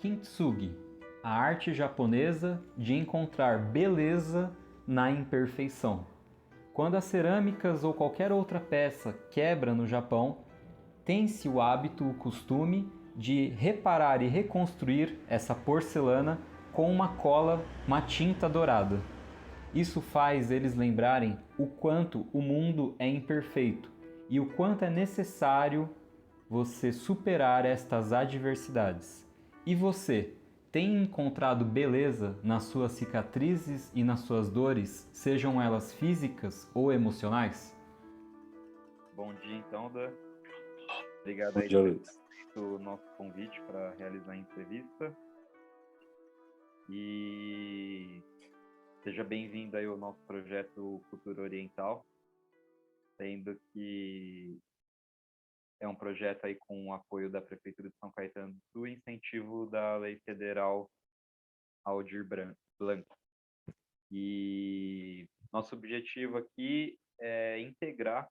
Kintsugi, a arte japonesa de encontrar beleza na imperfeição. Quando as cerâmicas ou qualquer outra peça quebra no Japão, tem-se o hábito, o costume de reparar e reconstruir essa porcelana com uma cola, uma tinta dourada. Isso faz eles lembrarem o quanto o mundo é imperfeito e o quanto é necessário você superar estas adversidades. E você tem encontrado beleza nas suas cicatrizes e nas suas dores, sejam elas físicas ou emocionais? Bom dia, então, Dan. Obrigado Bom aí dia, por Luiz. o nosso convite para realizar a entrevista. E seja bem-vindo aí ao nosso projeto Cultura Oriental, sendo que é um projeto aí com o apoio da Prefeitura de São Caetano do Sul e incentivo da Lei Federal Aldir Blanc. E nosso objetivo aqui é integrar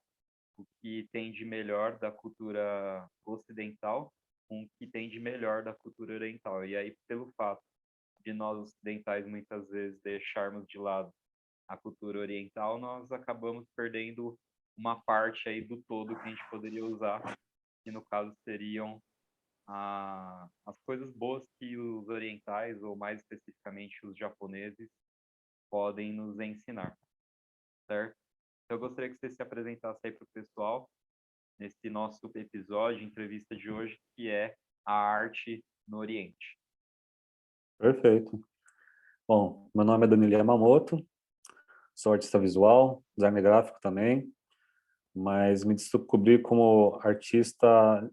o que tem de melhor da cultura ocidental com o que tem de melhor da cultura oriental. E aí, pelo fato de nós ocidentais muitas vezes deixarmos de lado a cultura oriental, nós acabamos perdendo uma parte aí do todo que a gente poderia usar, que no caso seriam as coisas boas que os orientais, ou mais especificamente os japoneses, podem nos ensinar, certo? Então, eu gostaria que você se apresentasse aí para o pessoal, nesse nosso episódio, entrevista de hoje, que é a arte no Oriente. Perfeito. Bom, meu nome é Danilo Yamamoto, sou artista visual, designer gráfico também, mas me descobri como artista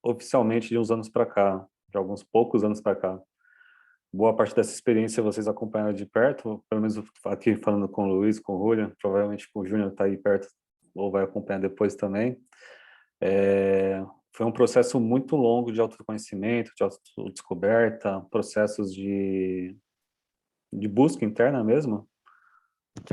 oficialmente de uns anos para cá, de alguns poucos anos para cá. Boa parte dessa experiência vocês acompanharam de perto, pelo menos aqui falando com o Luiz, com o Julian, provavelmente com o Júnior está aí perto ou vai acompanhar depois também. Foi um processo muito longo de autoconhecimento, de autodescoberta, processos de busca interna mesmo,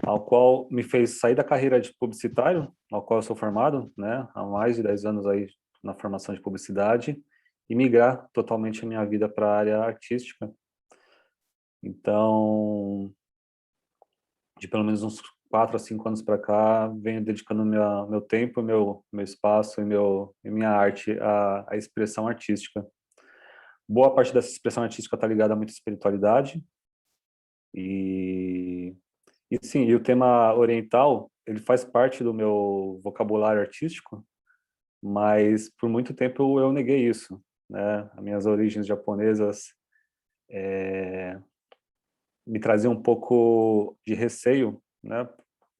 ao qual me fez sair da carreira de publicitário, ao qual eu sou formado, né, há mais de 10 anos aí na formação de publicidade, e migrar totalmente a minha vida para a área artística. Então, de pelo menos uns 4 a 5 anos para cá, venho dedicando meu tempo, meu espaço e minha arte à expressão artística. Boa parte dessa expressão artística está ligada a muita espiritualidade, e sim, e o tema oriental, ele faz parte do meu vocabulário artístico, mas por muito tempo eu neguei isso, né? As minhas origens japonesas me traziam um pouco de receio, né?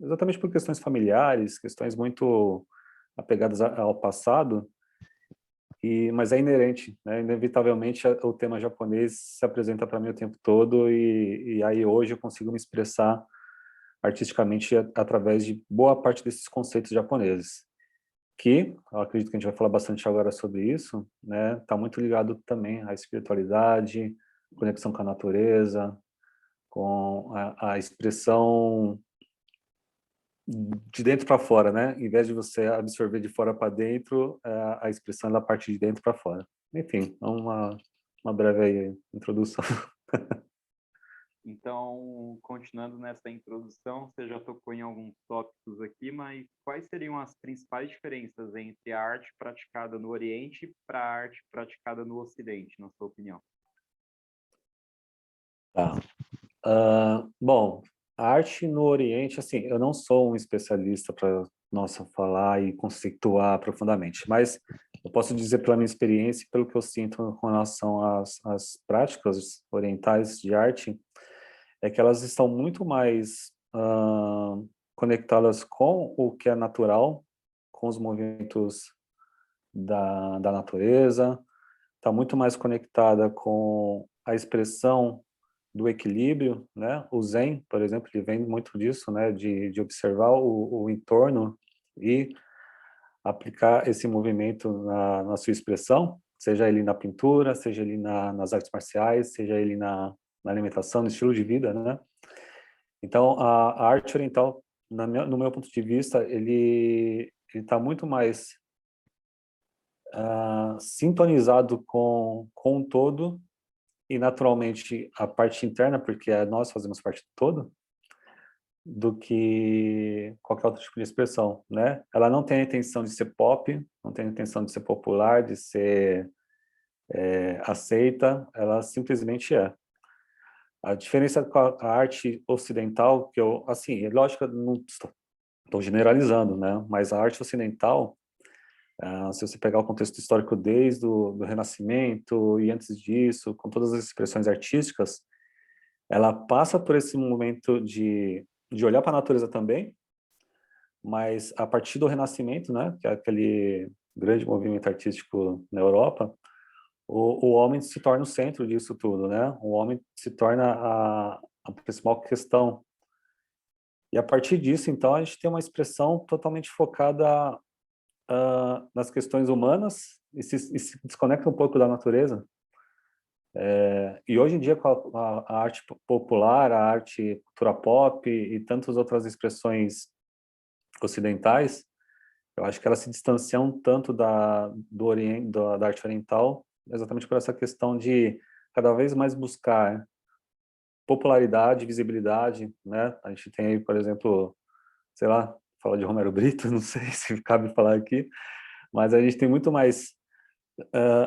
Exatamente por questões familiares, questões muito apegadas ao passado, mas é inerente, né? Inevitavelmente o tema japonês se apresenta para mim o tempo todo, e aí hoje eu consigo me expressar artisticamente através de boa parte desses conceitos japoneses, que eu acredito que a gente vai falar bastante agora sobre isso, né? Está muito ligado também à espiritualidade, conexão com a natureza, com a expressão de dentro para fora, né? Em vez de você absorver de fora para dentro, a expressão é da parte de dentro para fora. Enfim, é uma breve aí, introdução. Então, continuando nessa introdução, você já tocou em alguns tópicos aqui, mas quais seriam as principais diferenças entre a arte praticada no Oriente para a arte praticada no Ocidente, na sua opinião? Tá. Bom, a arte no Oriente, assim, eu não sou um especialista para, nossa, falar e conceituar profundamente, mas eu posso dizer pela minha experiência e pelo que eu sinto com relação às práticas orientais de arte, é que elas estão muito mais conectadas com o que é natural, com os movimentos da natureza, está muito mais conectada com a expressão do equilíbrio, né? O Zen, por exemplo, ele vem muito disso, né? De observar o entorno e aplicar esse movimento na sua expressão, seja ele na pintura, seja ele nas artes marciais, seja ele na alimentação, no estilo de vida, né? Então, a arte oriental, no meu ponto de vista, ele está muito mais sintonizado com o todo, e naturalmente a parte interna, porque nós fazemos parte do todo, do que qualquer outro tipo de expressão, né? Ela não tem a intenção de ser pop, não tem a intenção de ser popular, de ser aceita, ela simplesmente é. A diferença com a arte ocidental, que eu, assim, é lógico que eu não estou generalizando, né? Mas a arte ocidental, se você pegar o contexto histórico desde do Renascimento e antes disso, com todas as expressões artísticas, ela passa por esse momento de olhar para a natureza também, mas a partir do Renascimento, né, que é aquele grande movimento artístico na Europa, o homem se torna o centro disso tudo, né? O homem se torna a principal questão. E a partir disso, então, a gente tem uma expressão totalmente focada nas questões humanas e se desconecta um pouco da natureza. E hoje em dia, com a arte popular, a arte cultura pop e tantas outras expressões ocidentais, eu acho que elas se distanciam um tanto do Oriente, da arte oriental, exatamente por essa questão de cada vez mais buscar popularidade, visibilidade, né? A gente tem aí, por exemplo, sei lá, falar de Romero Brito, não sei se cabe falar aqui, mas a gente tem muito mais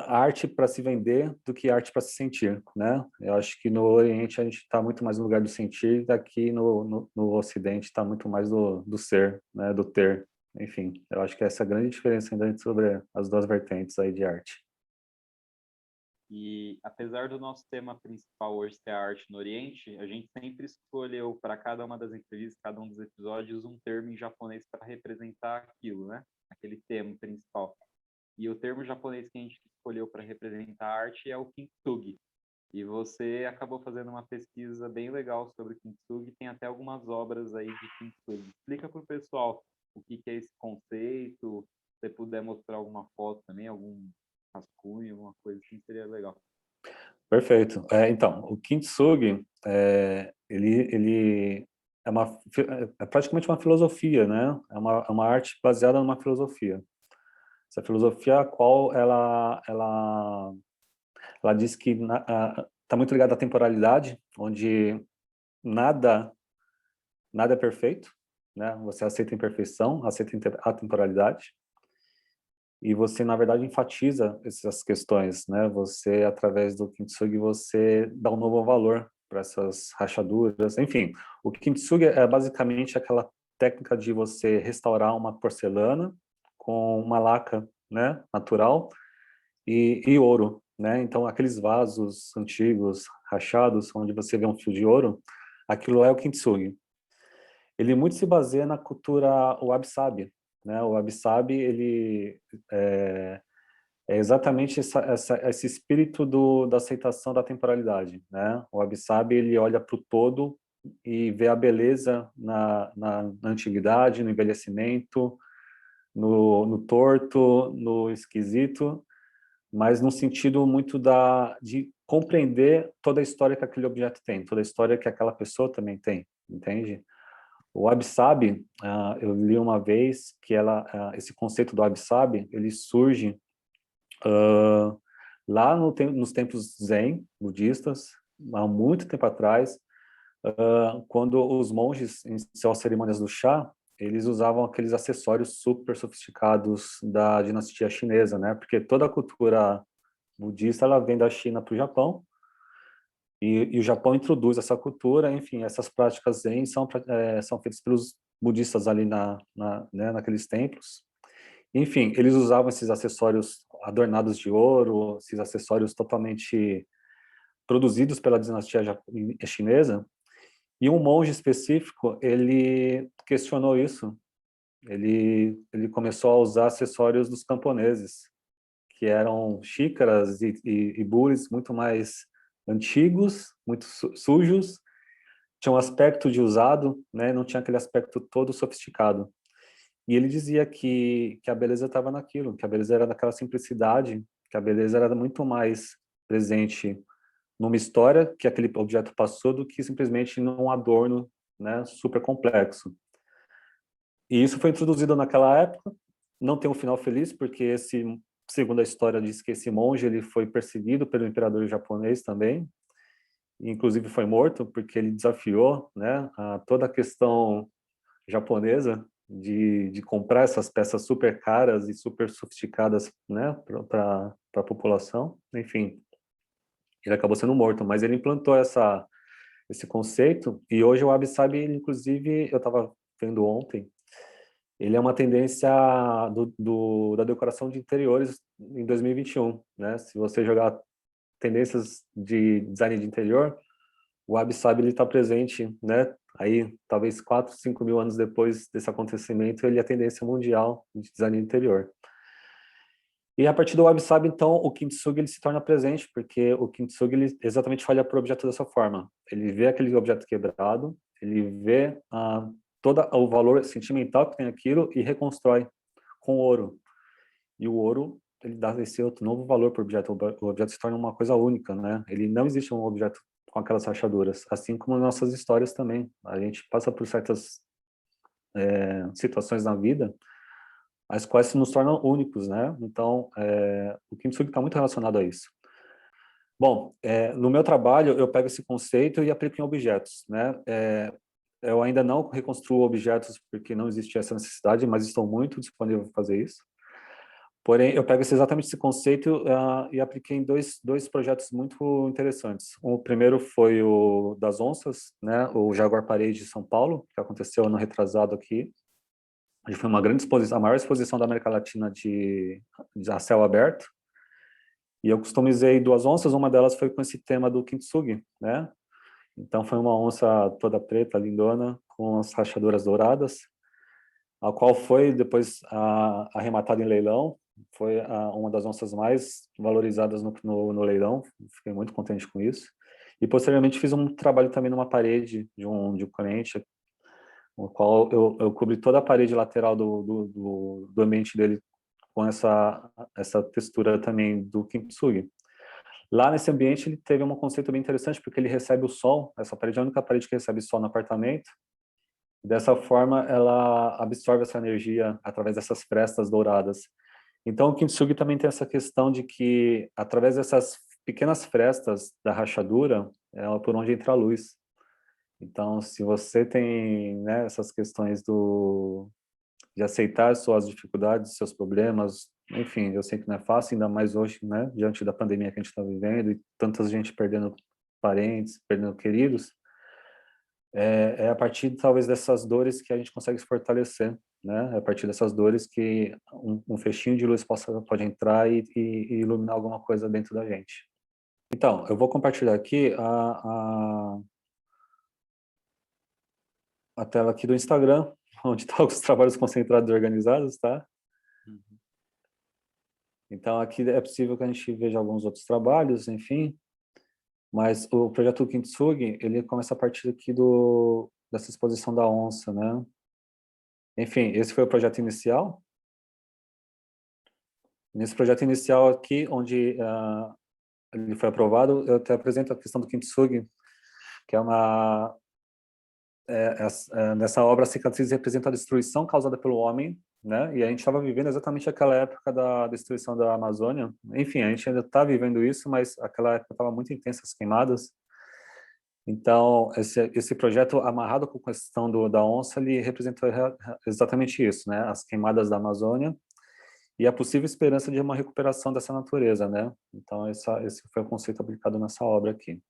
arte para se vender do que arte para se sentir, né? Eu acho que no Oriente a gente está muito mais no lugar do sentir, daqui no Ocidente está muito mais do ser, né? Do ter. Enfim, eu acho que essa é a grande diferença ainda sobre as duas vertentes aí de arte. E apesar do nosso tema principal hoje ser a arte no Oriente, a gente sempre escolheu para cada uma das entrevistas, cada um dos episódios, um termo em japonês para representar aquilo, né? Aquele tema principal. E o termo japonês que a gente escolheu para representar a arte é o kintsugi. E você acabou fazendo uma pesquisa bem legal sobre o kintsugi, tem até algumas obras aí de kintsugi. Explica para o pessoal o que é esse conceito, se você puder mostrar alguma foto também, algum rascunho, alguma coisa assim, seria legal. Perfeito. Então, o Kintsugi, ele é praticamente uma filosofia, né? É uma arte baseada numa filosofia. Essa filosofia, a qual ela diz que está muito ligada à temporalidade, onde nada nada é perfeito, né? Você aceita a imperfeição, aceita a temporalidade, e você, na verdade, enfatiza essas questões, né? Você, através do Kintsugi, você dá um novo valor para essas rachaduras. Enfim, o Kintsugi é basicamente aquela técnica de você restaurar uma porcelana com uma laca, né, natural e ouro, né? Então, aqueles vasos antigos, rachados, onde você vê um fio de ouro, aquilo é o Kintsugi. Ele muito se baseia na cultura wabi-sabi, né? O wabi-sabi, ele é exatamente esse espírito da aceitação da temporalidade, né? O wabi-sabi, ele olha para o todo e vê a beleza na antiguidade, no envelhecimento, no torto, no esquisito, mas no sentido muito de compreender toda a história que aquele objeto tem, toda a história que aquela pessoa também tem, entende? O wabi-sabi, eu li uma vez que esse conceito do wabi-sabi, ele surge lá nos tempos zen, budistas, há muito tempo atrás, quando os monges, em suas cerimônias do chá, eles usavam aqueles acessórios super sofisticados da dinastia chinesa, né? Porque toda a cultura budista, ela vem da China para o Japão, e o Japão introduz essa cultura, enfim, essas práticas zen são feitas pelos budistas ali né, naqueles templos. Enfim, eles usavam esses acessórios adornados de ouro, esses acessórios totalmente produzidos pela dinastia chinesa, e um monge específico, ele questionou isso. Ele começou a usar acessórios dos camponeses, que eram xícaras e bules muito mais antigos, muito sujos, tinha um aspecto de usado, né? Não tinha aquele aspecto todo sofisticado. E ele dizia que a beleza estava naquilo, que a beleza era daquela simplicidade, que a beleza era muito mais presente numa história que aquele objeto passou do que simplesmente num adorno, né, super complexo. E isso foi introduzido naquela época, não tem um final feliz, porque segundo a história, diz que esse monge ele foi perseguido pelo imperador japonês também, e inclusive foi morto porque ele desafiou, né, toda a questão japonesa de comprar essas peças super caras e super sofisticadas, né, para a população. Enfim, ele acabou sendo morto, mas ele implantou esse conceito, e hoje o Wabi-Sabi, inclusive, eu estava vendo ontem, ele é uma tendência da decoração de interiores em 2021, né? Se você jogar tendências de design de interior, o Wabi-Sabi ele está presente, né? Aí, talvez 4, 5 mil anos depois desse acontecimento, ele é a tendência mundial de design de interior. E a partir do Wabi-Sabi, então, o Kintsugi ele se torna presente, porque o Kintsugi ele exatamente olha para o objeto dessa forma. Ele vê aquele objeto quebrado, ele vê todo o valor sentimental que tem aquilo e reconstrói com ouro. E o ouro, ele dá esse outro novo valor para o objeto. O objeto se torna uma coisa única, né? Ele não existe um objeto com aquelas rachaduras, assim como nossas histórias também. A gente passa por certas situações na vida as quais se nos tornam únicos, né? Então, o Kintsugi está muito relacionado a isso. Bom, no meu trabalho, eu pego esse conceito e aplico em objetos, né? Eu ainda não reconstruo objetos porque não existe essa necessidade, mas estou muito disponível para fazer isso. Porém, eu pego exatamente esse conceito e apliquei em dois projetos muito interessantes. O primeiro foi o das onças, né? O Jaguar Parade de São Paulo, que aconteceu ano retrasado aqui. Foi uma grande exposição, a maior exposição da América Latina de a céu aberto. E eu customizei 2 onças, uma delas foi com esse tema do Kintsugi, né? Então foi uma onça toda preta, lindona, com as rachaduras douradas, a qual foi depois arrematada em leilão. Foi uma das onças mais valorizadas no leilão. Fiquei muito contente com isso. E posteriormente fiz um trabalho também numa parede de um cliente, no qual eu cobri toda a parede lateral do ambiente dele com essa textura também do Kintsugi. Lá nesse ambiente ele teve um conceito bem interessante, porque ele recebe o sol, essa parede é a única parede que recebe sol no apartamento. Dessa forma, ela absorve essa energia através dessas frestas douradas. Então, o Kintsugi também tem essa questão de que, através dessas pequenas frestas da rachadura, é por onde entra a luz. Então, se você tem, né, essas questões de aceitar suas dificuldades, seus problemas, enfim, eu sei que não é fácil, ainda mais hoje, né, diante da pandemia que a gente está vivendo e tanta gente perdendo parentes, perdendo queridos, é a partir, talvez, dessas dores que a gente consegue se fortalecer, né, é a partir dessas dores que um fechinho de luz pode entrar e iluminar alguma coisa dentro da gente. Então, eu vou compartilhar aqui a tela aqui do Instagram, onde estão os trabalhos concentrados e organizados, tá? Uhum. Então, aqui é possível que a gente veja alguns outros trabalhos, enfim, mas o projeto Kintsugi, ele começa a partir aqui dessa exposição da onça, né? Enfim, esse foi o projeto inicial. Nesse projeto inicial aqui, onde ele foi aprovado, eu até apresento a questão do Kintsugi, que é nessa obra, a cicatriz representa a destruição causada pelo homem, né? E a gente estava vivendo exatamente aquela época da destruição da Amazônia. Enfim, a gente ainda está vivendo isso, mas aquela época estava muito intensa as queimadas. Então, esse projeto amarrado com a questão da onça, ele representa exatamente isso, né? As queimadas da Amazônia e a possível esperança de uma recuperação dessa natureza, né? Então, esse foi o conceito aplicado nessa obra aqui.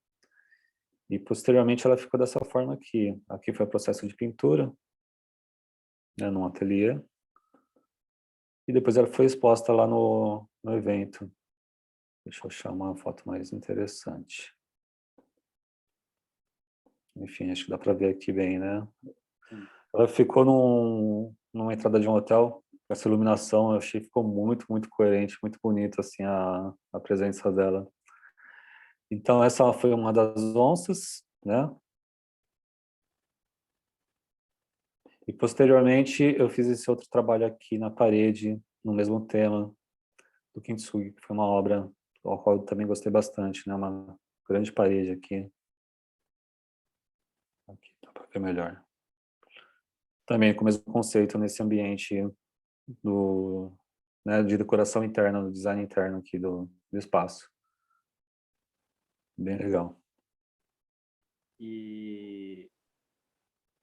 E posteriormente ela ficou dessa forma aqui. Aqui foi o processo de pintura, né, num ateliê. E depois ela foi exposta lá no evento. Deixa eu achar uma foto mais interessante. Enfim, acho que dá para ver aqui bem, né? Ela ficou numa entrada de um hotel. Essa iluminação eu achei que ficou muito, muito coerente, muito bonito assim a presença dela. Então essa foi uma das onças, né? E posteriormente eu fiz esse outro trabalho aqui na parede, no mesmo tema do Kintsugi, que foi uma obra ao qual eu também gostei bastante, né? Uma grande parede aqui. Aqui dá para ver melhor. Também com o mesmo conceito nesse ambiente né, de decoração interna, do design interno aqui do espaço. Bem legal. E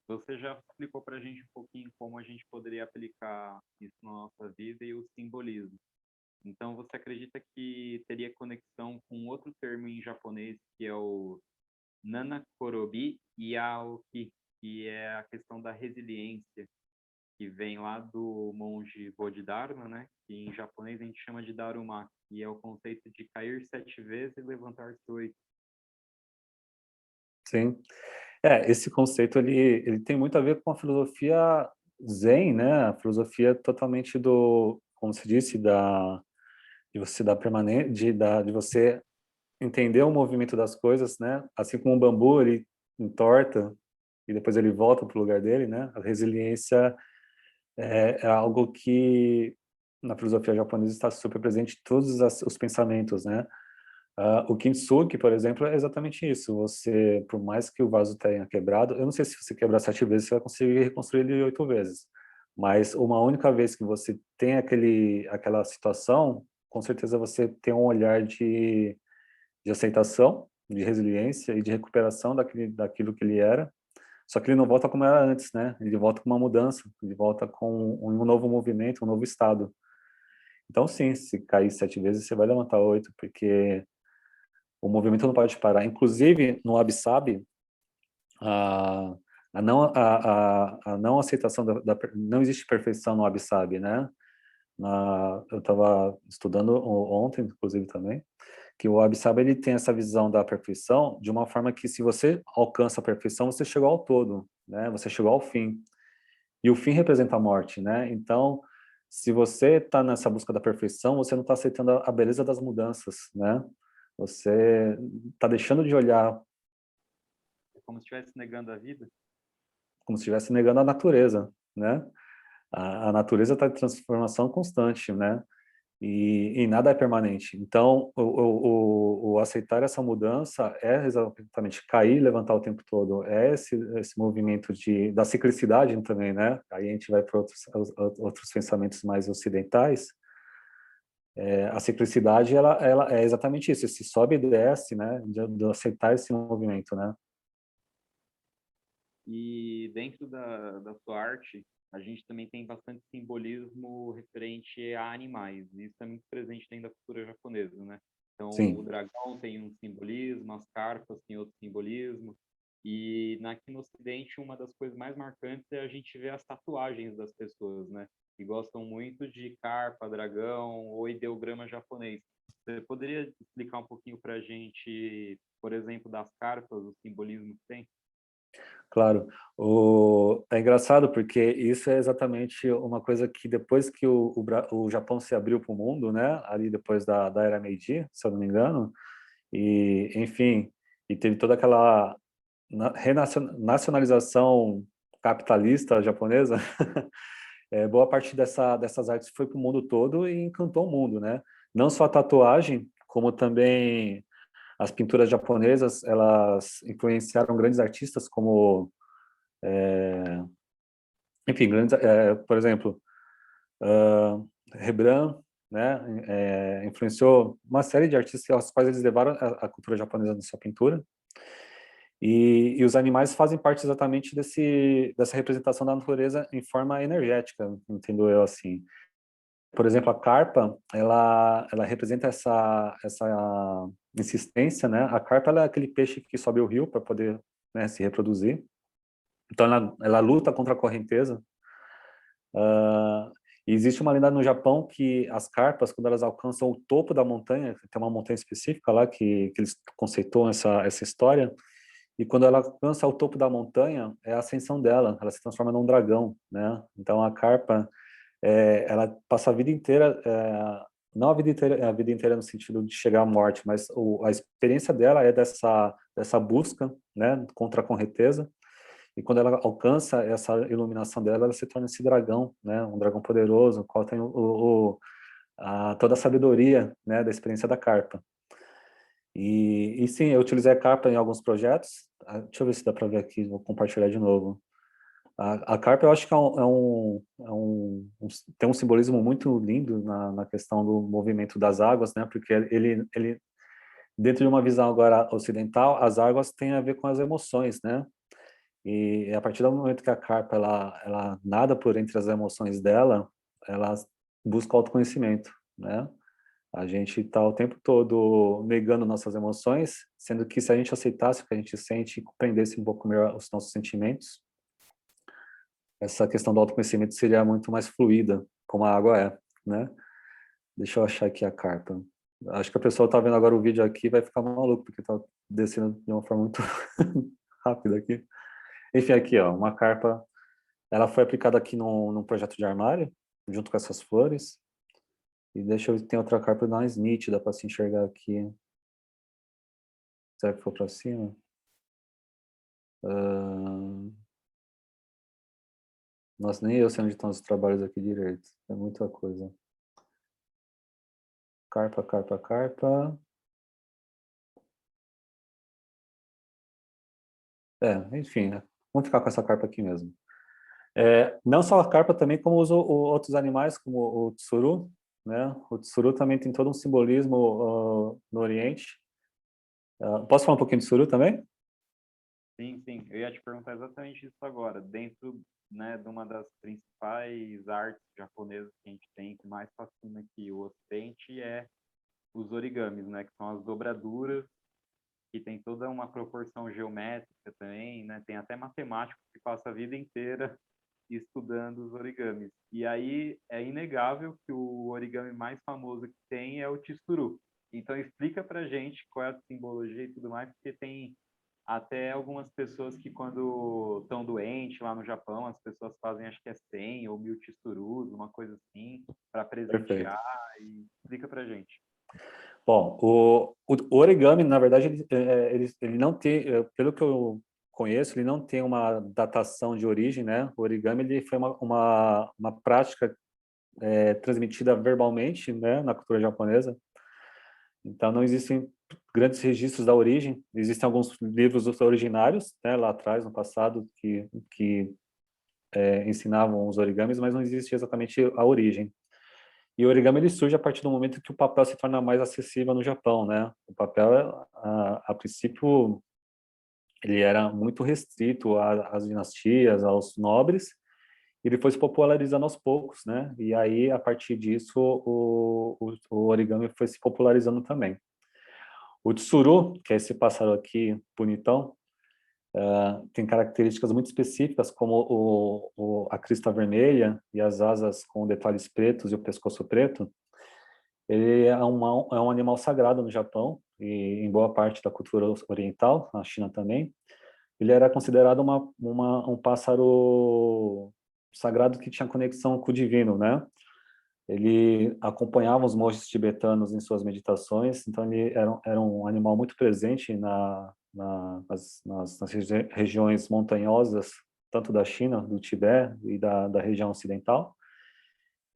você já explicou para a gente um pouquinho como a gente poderia aplicar isso na nossa vida e o simbolismo. Então, você acredita que teria conexão com outro termo em japonês, que é o Nanakorobi Yaoki, que é a questão da resiliência, que vem lá do monge Bodhidharma, né? Que em japonês a gente chama de Daruma, que é o conceito de cair 7 vezes e levantar-se 8. Sim. Esse conceito, ele tem muito a ver com a filosofia Zen, né? A filosofia totalmente como se disse, de você dar permanente, de você entender o movimento das coisas, né? Assim como o bambu, ele entorta e depois ele volta para o lugar dele, né? A resiliência é algo que na filosofia japonesa está super presente em todos os pensamentos, né? O kintsugi, por exemplo, é exatamente isso. Você, por mais que o vaso tenha quebrado, eu não sei se você quebrar 7 vezes, você vai conseguir reconstruir ele 8 vezes. Mas uma única vez que você tem aquela situação, com certeza você tem um olhar de aceitação, de resiliência e de recuperação daquilo que ele era. Só que ele não volta como era antes, né? Ele volta com uma mudança, ele volta com um novo movimento, um novo estado. Então, sim, se cair 7 vezes, você vai levantar 8, porque o movimento não pode parar. Inclusive, no Wabi-Sabi, a, a não aceitação não existe perfeição no Wabi-Sabi, né? Eu estava estudando ontem, inclusive também, que o Wabi-Sabi ele tem essa visão da perfeição de uma forma que se você alcança a perfeição, você chegou ao todo, né? Você chegou ao fim. E o fim representa a morte, né? Então, se você está nessa busca da perfeição, você não está aceitando a beleza das mudanças, né? Você está deixando de olhar É como se estivesse negando a vida. como se estivesse negando a natureza, né? A natureza está em transformação constante, né? E nada é permanente. Então, o aceitar essa mudança é exatamente cair e levantar o tempo todo. É esse movimento da ciclicidade também, né? Aí a gente vai para outros pensamentos mais ocidentais. A ciclicidade, ela é exatamente isso, esse sobe e desce, né? De aceitar esse movimento, né? E dentro da sua arte, a gente também tem bastante simbolismo referente a animais. Isso é muito presente dentro da cultura japonesa, né? Então, o Sim, dragão tem um simbolismo, as carpas têm outro simbolismo. E aqui no Ocidente, uma das coisas mais marcantes é a gente ver as tatuagens das pessoas, né? Que gostam muito de carpa, dragão ou ideograma japonês. Você poderia explicar um pouquinho para a gente, por exemplo, das carpas, o simbolismo que tem? claro. É engraçado porque isso é exatamente uma coisa que depois que o Japão se abriu para o mundo, né? Ali depois da era Meiji, se eu não me engano, e enfim, e teve toda aquela nacionalização capitalista japonesa, boa parte dessas artes foi para o mundo todo e encantou o mundo, né? Não só a tatuagem, como também as pinturas japonesas, elas influenciaram grandes artistas como, enfim, por exemplo, Rembrandt, né? Influenciou uma série de artistas aos quais eles levaram a cultura japonesa na sua pintura. E os animais fazem parte exatamente dessa representação da natureza em forma energética, entendo eu assim. Por exemplo, a carpa, ela representa essa insistência, né? A carpa ela é aquele peixe que sobe o rio para poder, né, se reproduzir. Então, ela luta contra a correnteza. E existe uma lenda no Japão que as carpas, quando elas alcançam o topo da montanha, tem uma montanha específica lá que eles conceituam essa história, e quando ela alcança o topo da montanha, é a ascensão dela, ela se transforma num dragão, né? Então, a carpa ela passa a vida inteira, não a vida inteira no sentido de chegar à morte, mas a experiência dela é dessa busca, né, contra a correnteza, e quando ela alcança essa iluminação dela, ela se torna esse dragão, né, um dragão poderoso, o qual tem toda a sabedoria, né, da experiência da carpa. E sim, eu utilizei a carpa em alguns projetos. Deixa eu ver se dá para ver aqui, vou compartilhar de novo. A carpa, eu acho que tem um simbolismo muito lindo na questão do movimento das águas, né? Porque ele, dentro de uma visão agora ocidental, as águas têm a ver com as emoções, né? E a partir do momento que a carpa ela nada por entre as emoções dela, ela busca autoconhecimento, né? A gente está o tempo todo negando nossas emoções, sendo que se a gente aceitasse o que a gente sente e compreendesse um pouco melhor os nossos sentimentos, essa questão do autoconhecimento seria muito mais fluida, como a água é, né? Deixa eu achar aqui a carpa. Acho que a pessoa está vendo agora o vídeo aqui vai ficar maluco, porque está descendo de uma forma muito rápida aqui. Enfim, aqui, ó, uma carpa, ela foi aplicada aqui num projeto de armário, junto com essas flores. E deixa eu ver se tem outra carpa mais nítida para se enxergar aqui. Será que for para cima? Nossa, nem eu sei onde estão os trabalhos aqui direito. É muita coisa. Carpa, carpa, carpa. Enfim, né? Vamos ficar com essa carpa aqui mesmo. Não só a carpa também, como os outros animais, como o tsuru, né? O tsuru também tem todo um simbolismo no Oriente. Posso falar um pouquinho de tsuru também? Sim, sim. Eu ia te perguntar exatamente isso agora. Dentro, né, de uma das principais artes japonesas que a gente tem, que mais fascina aqui o Ocidente, é os origamis, né, que são as dobraduras, que tem toda uma proporção geométrica também, né? Tem até matemático que passa a vida inteira estudando os origamis. E aí é inegável que o origami mais famoso que tem é o Tsuru. Então explica pra gente qual é a simbologia e tudo mais, porque tem até algumas pessoas que quando estão doentes lá no Japão, as pessoas fazem acho que é 100 ou 1000 Tsurus, uma coisa assim, para Perfeito. presentear. E explica pra gente. Bom, o origami, na verdade, ele não tem, pelo que eu conheço, ele não tem uma datação de origem, né? O origami ele foi uma prática transmitida verbalmente, né, na cultura japonesa. Então, não existem grandes registros da origem. Existem alguns livros originários, né, lá atrás, no passado, que ensinavam os origamis, mas não existe exatamente a origem. E o origami ele surge a partir do momento que o papel se torna mais acessível no Japão, né? O papel, a princípio, ele era muito restrito às dinastias, aos nobres. Ele foi se popularizando aos poucos, né? E aí, a partir disso, o origami foi se popularizando também. O tsuru, que é esse pássaro aqui bonitão, tem características muito específicas, como a crista vermelha e as asas com detalhes pretos e o pescoço preto. Ele é um animal sagrado no Japão e em boa parte da cultura oriental, na China também. Ele era considerado um pássaro sagrado que tinha conexão com o divino, né? Ele acompanhava os monges tibetanos em suas meditações, então ele era um animal muito presente nas regiões montanhosas, tanto da China, do Tibete e da região ocidental.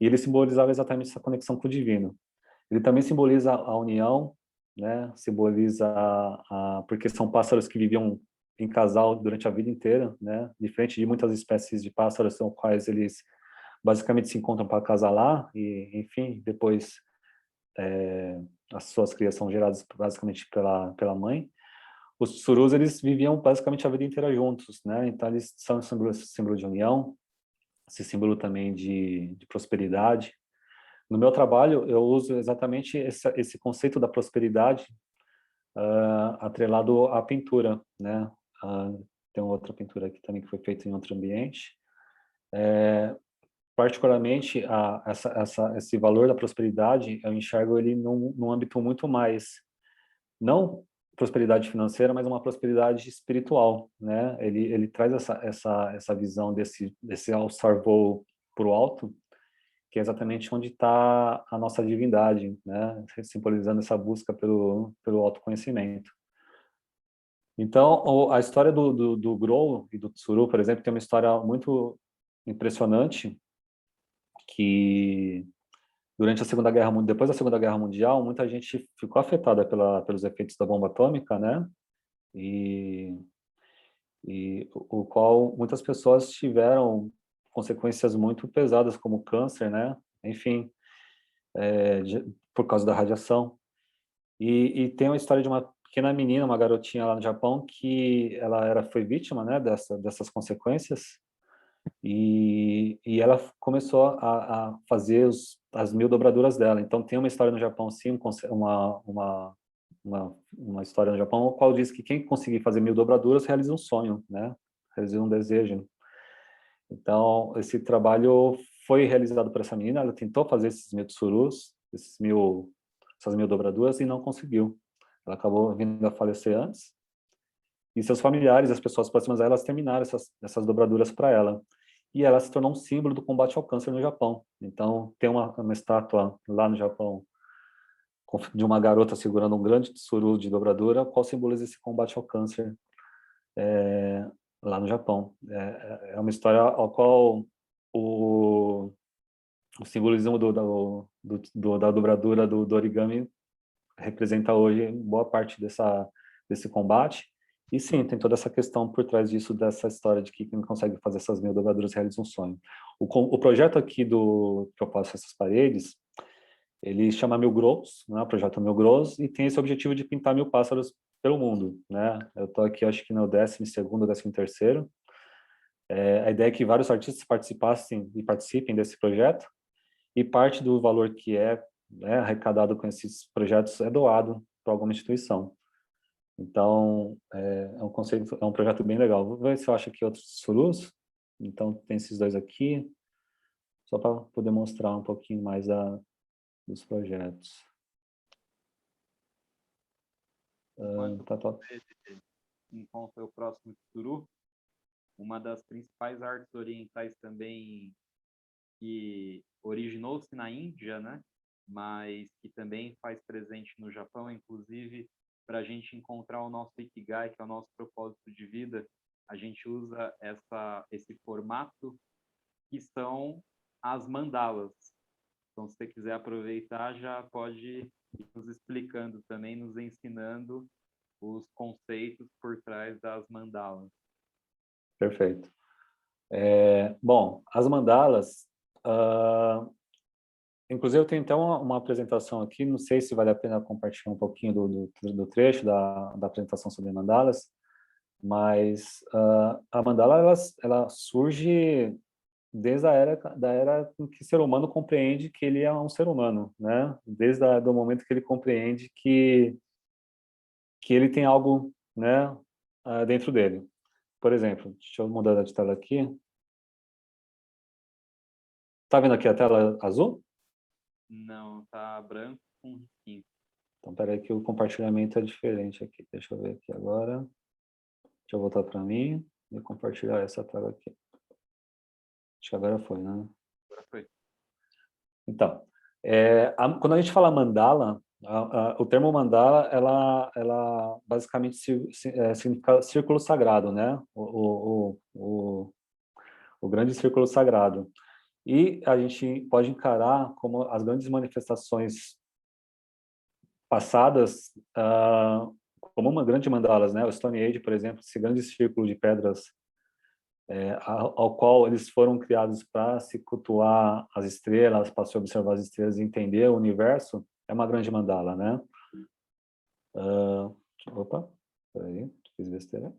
E ele simbolizava exatamente essa conexão com o divino. Ele também simboliza a união, né? Simboliza porque são pássaros que viviam em casal durante a vida inteira, né? Diferente de muitas espécies de pássaros, são quais eles basicamente se encontram para acasalar e, enfim, depois as suas crias são geradas basicamente pela mãe. Os tsurus, eles viviam basicamente a vida inteira juntos, né? Então eles são símbolo de união, esse símbolo também de prosperidade. No meu trabalho, eu uso exatamente esse conceito da prosperidade atrelado à pintura, né? Tem outra pintura aqui também que foi feita em outro ambiente. Particularmente, esse valor da prosperidade, eu enxergo ele num âmbito muito mais, não prosperidade financeira, mas uma prosperidade espiritual, né? Ele traz essa visão desse alçar voo para o alto, que é exatamente onde está a nossa divindade, né? Simbolizando essa busca pelo autoconhecimento. Então, a história do Grou e do Tsuru, por exemplo, tem uma história muito impressionante, que durante a Segunda Guerra Mundial, depois da Segunda Guerra Mundial, muita gente ficou afetada pelos efeitos da bomba atômica, né? E e o qual muitas pessoas tiveram consequências muito pesadas, como câncer, né? Enfim, por causa da radiação. E tem uma história de uma pequena menina, uma garotinha lá no Japão, que foi vítima, né, dessas consequências, e ela começou a fazer as 1000 dobraduras dela. Então tem uma história no Japão, sim, uma história no Japão, a qual diz que quem conseguir fazer 1000 dobraduras realiza um sonho, né? Realiza um desejo. Então esse trabalho foi realizado por essa menina. Ela tentou fazer esses 1000 tsurus, essas 1000 dobraduras, e não conseguiu. Ela acabou vindo a falecer antes. E seus familiares, as pessoas próximas a ela, elas terminaram essas dobraduras para ela. E ela se tornou um símbolo do combate ao câncer no Japão. Então, tem uma estátua lá no Japão de uma garota segurando um grande tsuru de dobradura, qual simboliza esse combate ao câncer lá no Japão. É uma história ao qual o simbolismo da dobradura do origami representa hoje boa parte desse combate. E sim, tem toda essa questão por trás disso, dessa história de que quem consegue fazer essas 1000 dobraduras realiza um sonho. O projeto aqui que eu faço essas paredes, ele chama Mil Grows, né, o projeto Mil Grows, e tem esse objetivo de pintar 1000 pássaros pelo mundo, né? Eu estou aqui, acho que no 12º, 13º. A ideia é que vários artistas participassem e participem desse projeto, e parte do valor que né, arrecadado com esses projetos é doado para alguma instituição. Então, é um conceito, é um projeto bem legal. Vou ver se eu acho aqui outros surus. Então, tem esses dois aqui, só para poder mostrar um pouquinho mais dos projetos. Enquanto Tá. você encontra o próximo tsuru, uma das principais artes orientais também que originou-se na Índia, né? Mas que também faz presente no Japão, inclusive para a gente encontrar o nosso Ikigai, que é o nosso propósito de vida, a gente usa esse formato que são as mandalas. Então, se você quiser aproveitar, já pode ir nos explicando também, nos ensinando os conceitos por trás das mandalas. Perfeito. Bom, as mandalas, inclusive eu tenho até uma apresentação aqui, não sei se vale a pena compartilhar um pouquinho do trecho da apresentação sobre mandalas, mas a mandala ela surge desde da era em que o ser humano compreende que ele é um ser humano, né? Desde do momento que ele compreende que ele tem algo, né, dentro dele. Por exemplo, deixa eu mudar de tela aqui. Tá vendo aqui a tela azul? Não, tá branco com risquinho. Então, peraí que o compartilhamento é diferente aqui. Deixa eu ver aqui agora. Deixa eu voltar para mim e compartilhar essa tela aqui. Acho que agora foi, né? Agora foi. Então, quando a gente fala mandala, o termo mandala, ela basicamente significa círculo sagrado, né? O grande círculo sagrado. E a gente pode encarar como as grandes manifestações passadas, como uma grande mandalas, né? O Stone Age, por exemplo, esse grande círculo de pedras ao qual eles foram criados para se cultuar as estrelas, para se observar as estrelas e entender o universo, é uma grande mandala, né? Opa, peraí, fiz besteira.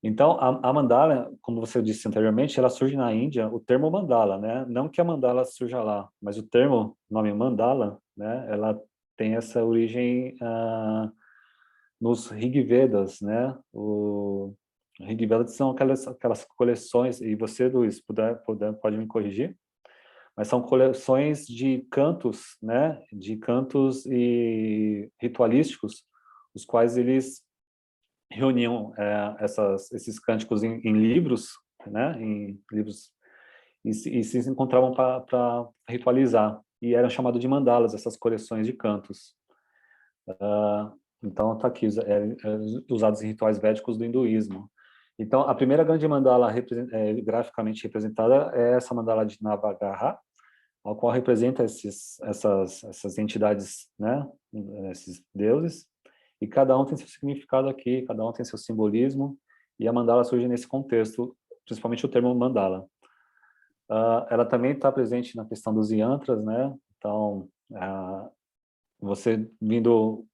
Então, a mandala, como você disse anteriormente, ela surge na Índia, o termo mandala, né? Não que a mandala surja lá, mas o termo, o nome mandala, né? Ela tem essa origem nos Rig Vedas, né? O Rig Vedas são aquelas coleções, e você, Luiz, pode me corrigir, mas são coleções de cantos, né? De cantos e ritualísticos, os quais eles reuniam esses cânticos em livros, né? Em livros e se encontravam para ritualizar, e eram chamados de mandalas, essas coleções de cantos. Então, está aqui, usados em rituais védicos do hinduísmo. Então, a primeira grande mandala graficamente representada é essa mandala de Navagraha, a qual representa essas entidades, né, esses deuses, e cada um tem seu significado aqui, cada um tem seu simbolismo, e a mandala surge nesse contexto, principalmente o termo mandala. Ela também está presente na questão dos yantras, né? Então, você vindo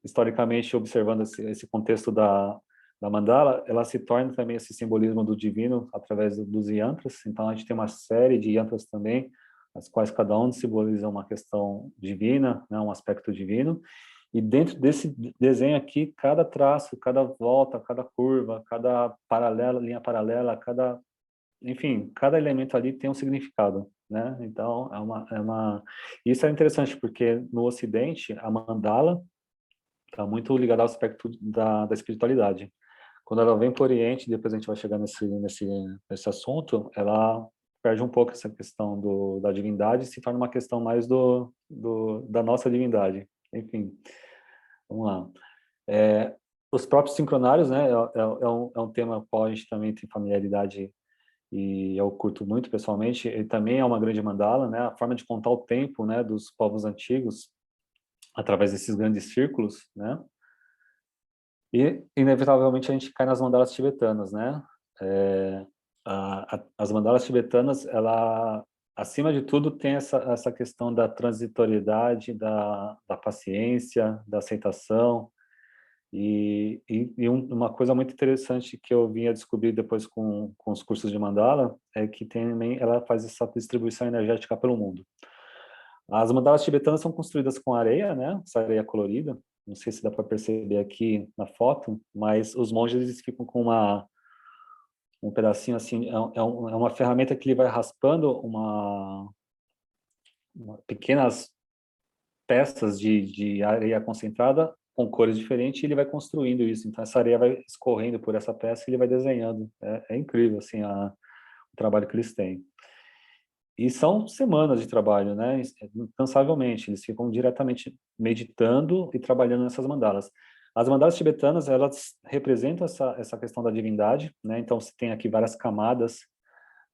historicamente observando esse contexto da mandala, ela se torna também esse simbolismo do divino através dos yantras. Então, a gente tem uma série de yantras também, as quais cada um simboliza uma questão divina, né? Um aspecto divino. E dentro desse desenho aqui, cada traço, cada volta, cada curva, cada paralela, linha paralela, enfim, cada elemento ali tem um significado, né? Então, isso é interessante, porque no Ocidente, a mandala está muito ligada ao aspecto da espiritualidade. Quando ela vem para o Oriente, depois a gente vai chegar nesse assunto, ela perde um pouco essa questão da divindade e se torna uma questão mais da nossa divindade. Enfim, vamos lá. Os próprios sincronários, né, é um tema com o qual a gente também tem familiaridade e eu curto muito pessoalmente. Ele também é uma grande mandala, né, a forma de contar o tempo, né, dos povos antigos através desses grandes círculos, né, e inevitavelmente a gente cai nas mandalas tibetanas, né. As mandalas tibetanas, ela, acima de tudo, tem essa questão da transitoriedade, da paciência, da aceitação. Uma coisa muito interessante que eu vim a descobrir depois com os cursos de mandala é que também ela faz essa distribuição energética pelo mundo. As mandalas tibetanas são construídas com areia, né? Essa areia colorida. Não sei se dá para perceber aqui na foto, mas os monges eles ficam com um pedacinho assim, é uma ferramenta que ele vai raspando pequenas peças de areia concentrada com cores diferentes e ele vai construindo isso. Então, essa areia vai escorrendo por essa peça e ele vai desenhando. É incrível, assim, o trabalho que eles têm. E são semanas de trabalho, né? Incansavelmente. Eles ficam diretamente meditando e trabalhando nessas mandalas. As mandalas tibetanas, elas representam essa questão da divindade, né? Então, você tem aqui várias camadas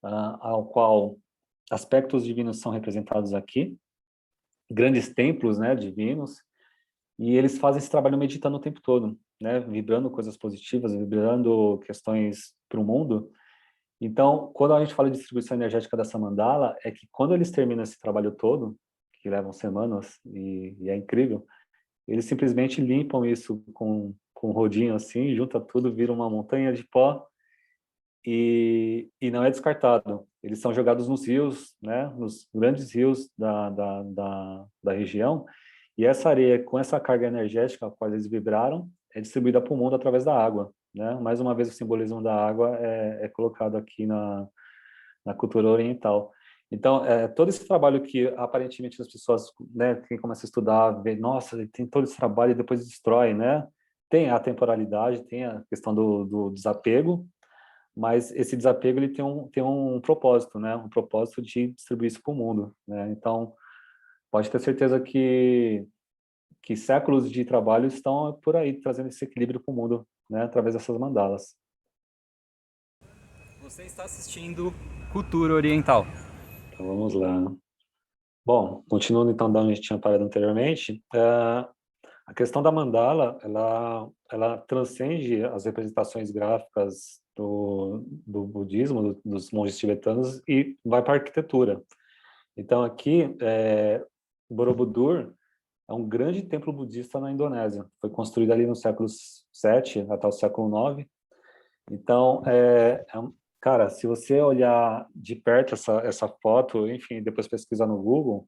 ao qual aspectos divinos são representados aqui, grandes templos, né, divinos, e eles fazem esse trabalho meditando o tempo todo, né, vibrando coisas positivas, vibrando questões para o mundo. Então, quando a gente fala de distribuição energética dessa mandala, é que quando eles terminam esse trabalho todo, que levam semanas, e é incrível, eles simplesmente limpam isso com um rodinho assim, junta tudo, vira uma montanha de pó, e não é descartado. Eles são jogados nos rios, né, nos grandes rios da região, e essa areia, com essa carga energética a qual eles vibraram, é distribuída para o mundo através da água, né? Mais uma vez, o simbolismo da água é colocado aqui na cultura oriental. Então, todo esse trabalho que aparentemente as pessoas, né, quem começa a estudar, vê, nossa, ele tem todo esse trabalho e depois destrói, né? Tem a temporalidade, tem a questão do desapego, mas esse desapego ele tem um propósito, né? Um propósito de distribuir isso para o mundo, né? Então, pode ter certeza que séculos de trabalho estão por aí trazendo esse equilíbrio para o mundo, né? Através dessas mandalas. Você está assistindo Cultura Oriental. Então, vamos lá. Bom, continuando então da onde a gente tinha parado anteriormente, a questão da mandala, ela transcende as representações gráficas do budismo, dos monges tibetanos, e vai para a arquitetura. Então, aqui, Borobudur é um grande templo budista na Indonésia. Foi construído ali no século VII até o século IX. Então, cara, se você olhar de perto essa foto, enfim, depois pesquisar no Google,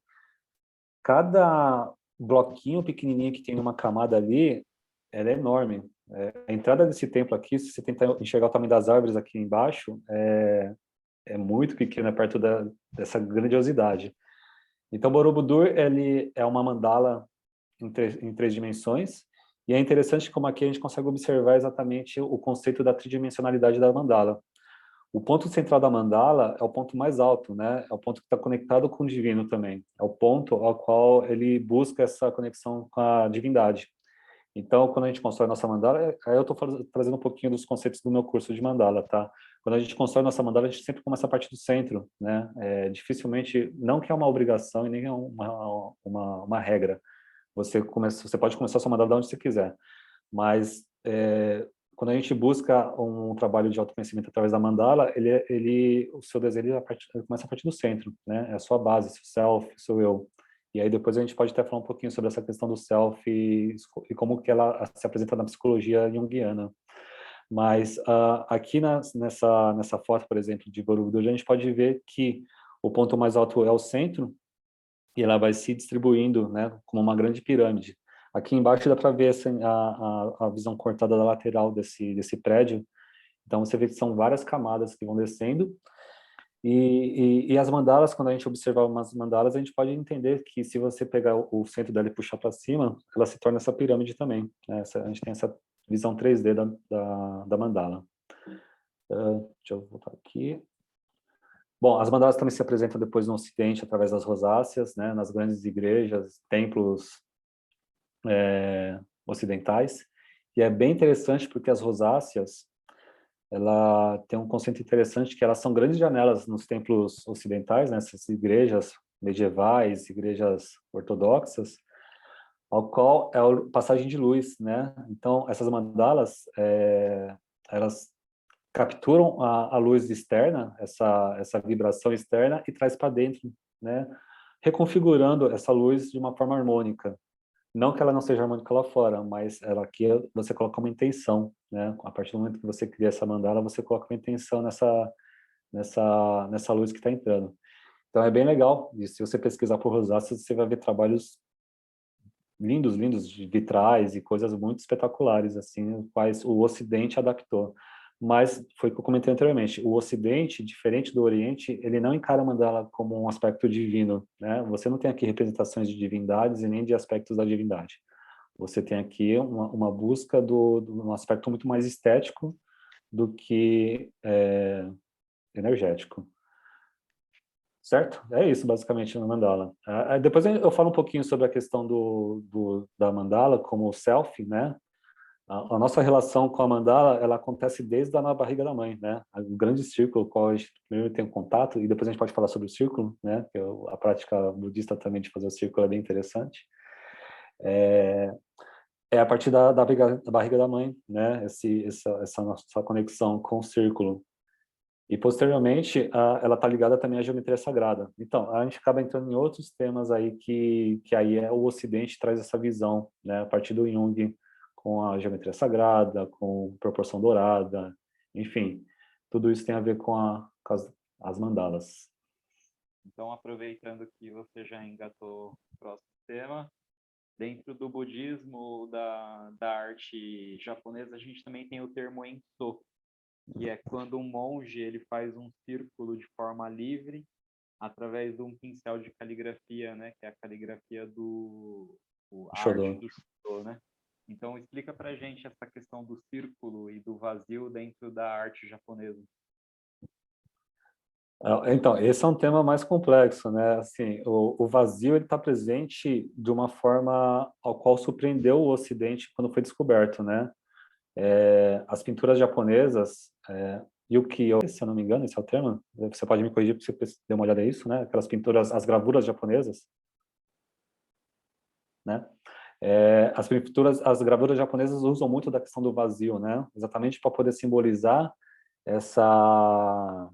cada bloquinho pequenininho que tem numa camada ali, ela é enorme. A entrada desse templo aqui, se você tentar enxergar o tamanho das árvores aqui embaixo, é muito pequena perto dessa grandiosidade. Então, Borobudur, ele é uma mandala em três dimensões, e é interessante como aqui a gente consegue observar exatamente o conceito da tridimensionalidade da mandala. O ponto central da mandala é o ponto mais alto, né? É o ponto que está conectado com o divino também. É o ponto ao qual ele busca essa conexão com a divindade. Então, quando a gente constrói nossa mandala, aí eu estou trazendo um pouquinho dos conceitos do meu curso de mandala, tá? Quando a gente constrói nossa mandala, a gente sempre começa a partir do centro, né? Dificilmente, não que é uma obrigação e nem é uma regra, você pode começar a sua mandala de onde você quiser, mas quando a gente busca um trabalho de autoconhecimento através da mandala, o seu desenho ele começa a partir do centro, né? É a sua base, seu self, seu eu. E aí depois a gente pode até falar um pouquinho sobre essa questão do self e como que ela se apresenta na psicologia junguiana. Mas aqui nessa foto, por exemplo, de Borobudur, a gente pode ver que o ponto mais alto é o centro e ela vai se distribuindo, né, como uma grande pirâmide. Aqui embaixo dá para ver a visão cortada da lateral desse prédio. Então você vê que são várias camadas que vão descendo. E as mandalas, quando a gente observar umas mandalas, a gente pode entender que se você pegar o centro dela e puxar para cima, ela se torna essa pirâmide também, né? A gente tem essa visão 3D da mandala. Deixa eu voltar aqui. Bom, as mandalas também se apresentam depois no Ocidente através das rosáceas, né? Nas grandes igrejas, templos ocidentais. E é bem interessante porque as rosáceas, ela tem um conceito interessante que elas são grandes janelas nos templos ocidentais, nessas igrejas medievais, igrejas ortodoxas, ao qual é a passagem de luz, né? Então, essas mandalas, elas capturam a luz externa, essa vibração externa e traz para dentro, né? Reconfigurando essa luz de uma forma harmônica. Não que ela não seja harmônica lá fora, mas ela aqui você coloca uma intenção, né? A partir do momento que você cria essa mandala, você coloca uma intenção nessa luz que está entrando. Então é bem legal. E se você pesquisar por rosáceas, você vai ver trabalhos lindos, lindos de vitrais e coisas muito espetaculares, assim, quais o Ocidente adaptou. Mas foi o que eu comentei anteriormente, o Ocidente, diferente do Oriente, ele não encara a mandala como um aspecto divino, né? Você não tem aqui representações de divindades e nem de aspectos da divindade. Você tem aqui uma busca de um aspecto muito mais estético do que energético. Certo? É isso, basicamente, na mandala. Depois eu falo um pouquinho sobre a questão da mandala como self, né? A nossa relação com a mandala, ela acontece desde na barriga da mãe, né? O grande círculo, com o qual a gente primeiro tem um contato, e depois a gente pode falar sobre o círculo, né? Que a prática budista também de fazer o círculo é bem interessante. É a partir da barriga da mãe, né? Essa nossa conexão com o círculo. E, posteriormente, ela está ligada também à geometria sagrada. Então, a gente acaba entrando em outros temas aí que aí o Ocidente traz essa visão, né? A partir do Jung, com a geometria sagrada, com proporção dourada, enfim. Tudo isso tem a ver com as mandalas. Então, aproveitando que você já engatou o próximo tema, dentro do budismo, da arte japonesa, a gente também tem o termo Enso, que é quando um monge ele faz um círculo de forma livre através de um pincel de caligrafia, né, que é a caligrafia a arte Shodo. do Shudo, né? Então explica pra gente essa questão do círculo e do vazio dentro da arte japonesa. Então, esse é um tema mais complexo, né? Assim, o vazio ele está presente de uma forma ao qual surpreendeu o Ocidente quando foi descoberto, né? As pinturas japonesas, ukiyo, se eu não me engano, esse é o termo, você pode me corrigir porque você deu uma olhada nisso, né? Aquelas pinturas, as gravuras japonesas, né? As gravuras japonesas usam muito da questão do vazio, né? Exatamente para poder simbolizar essa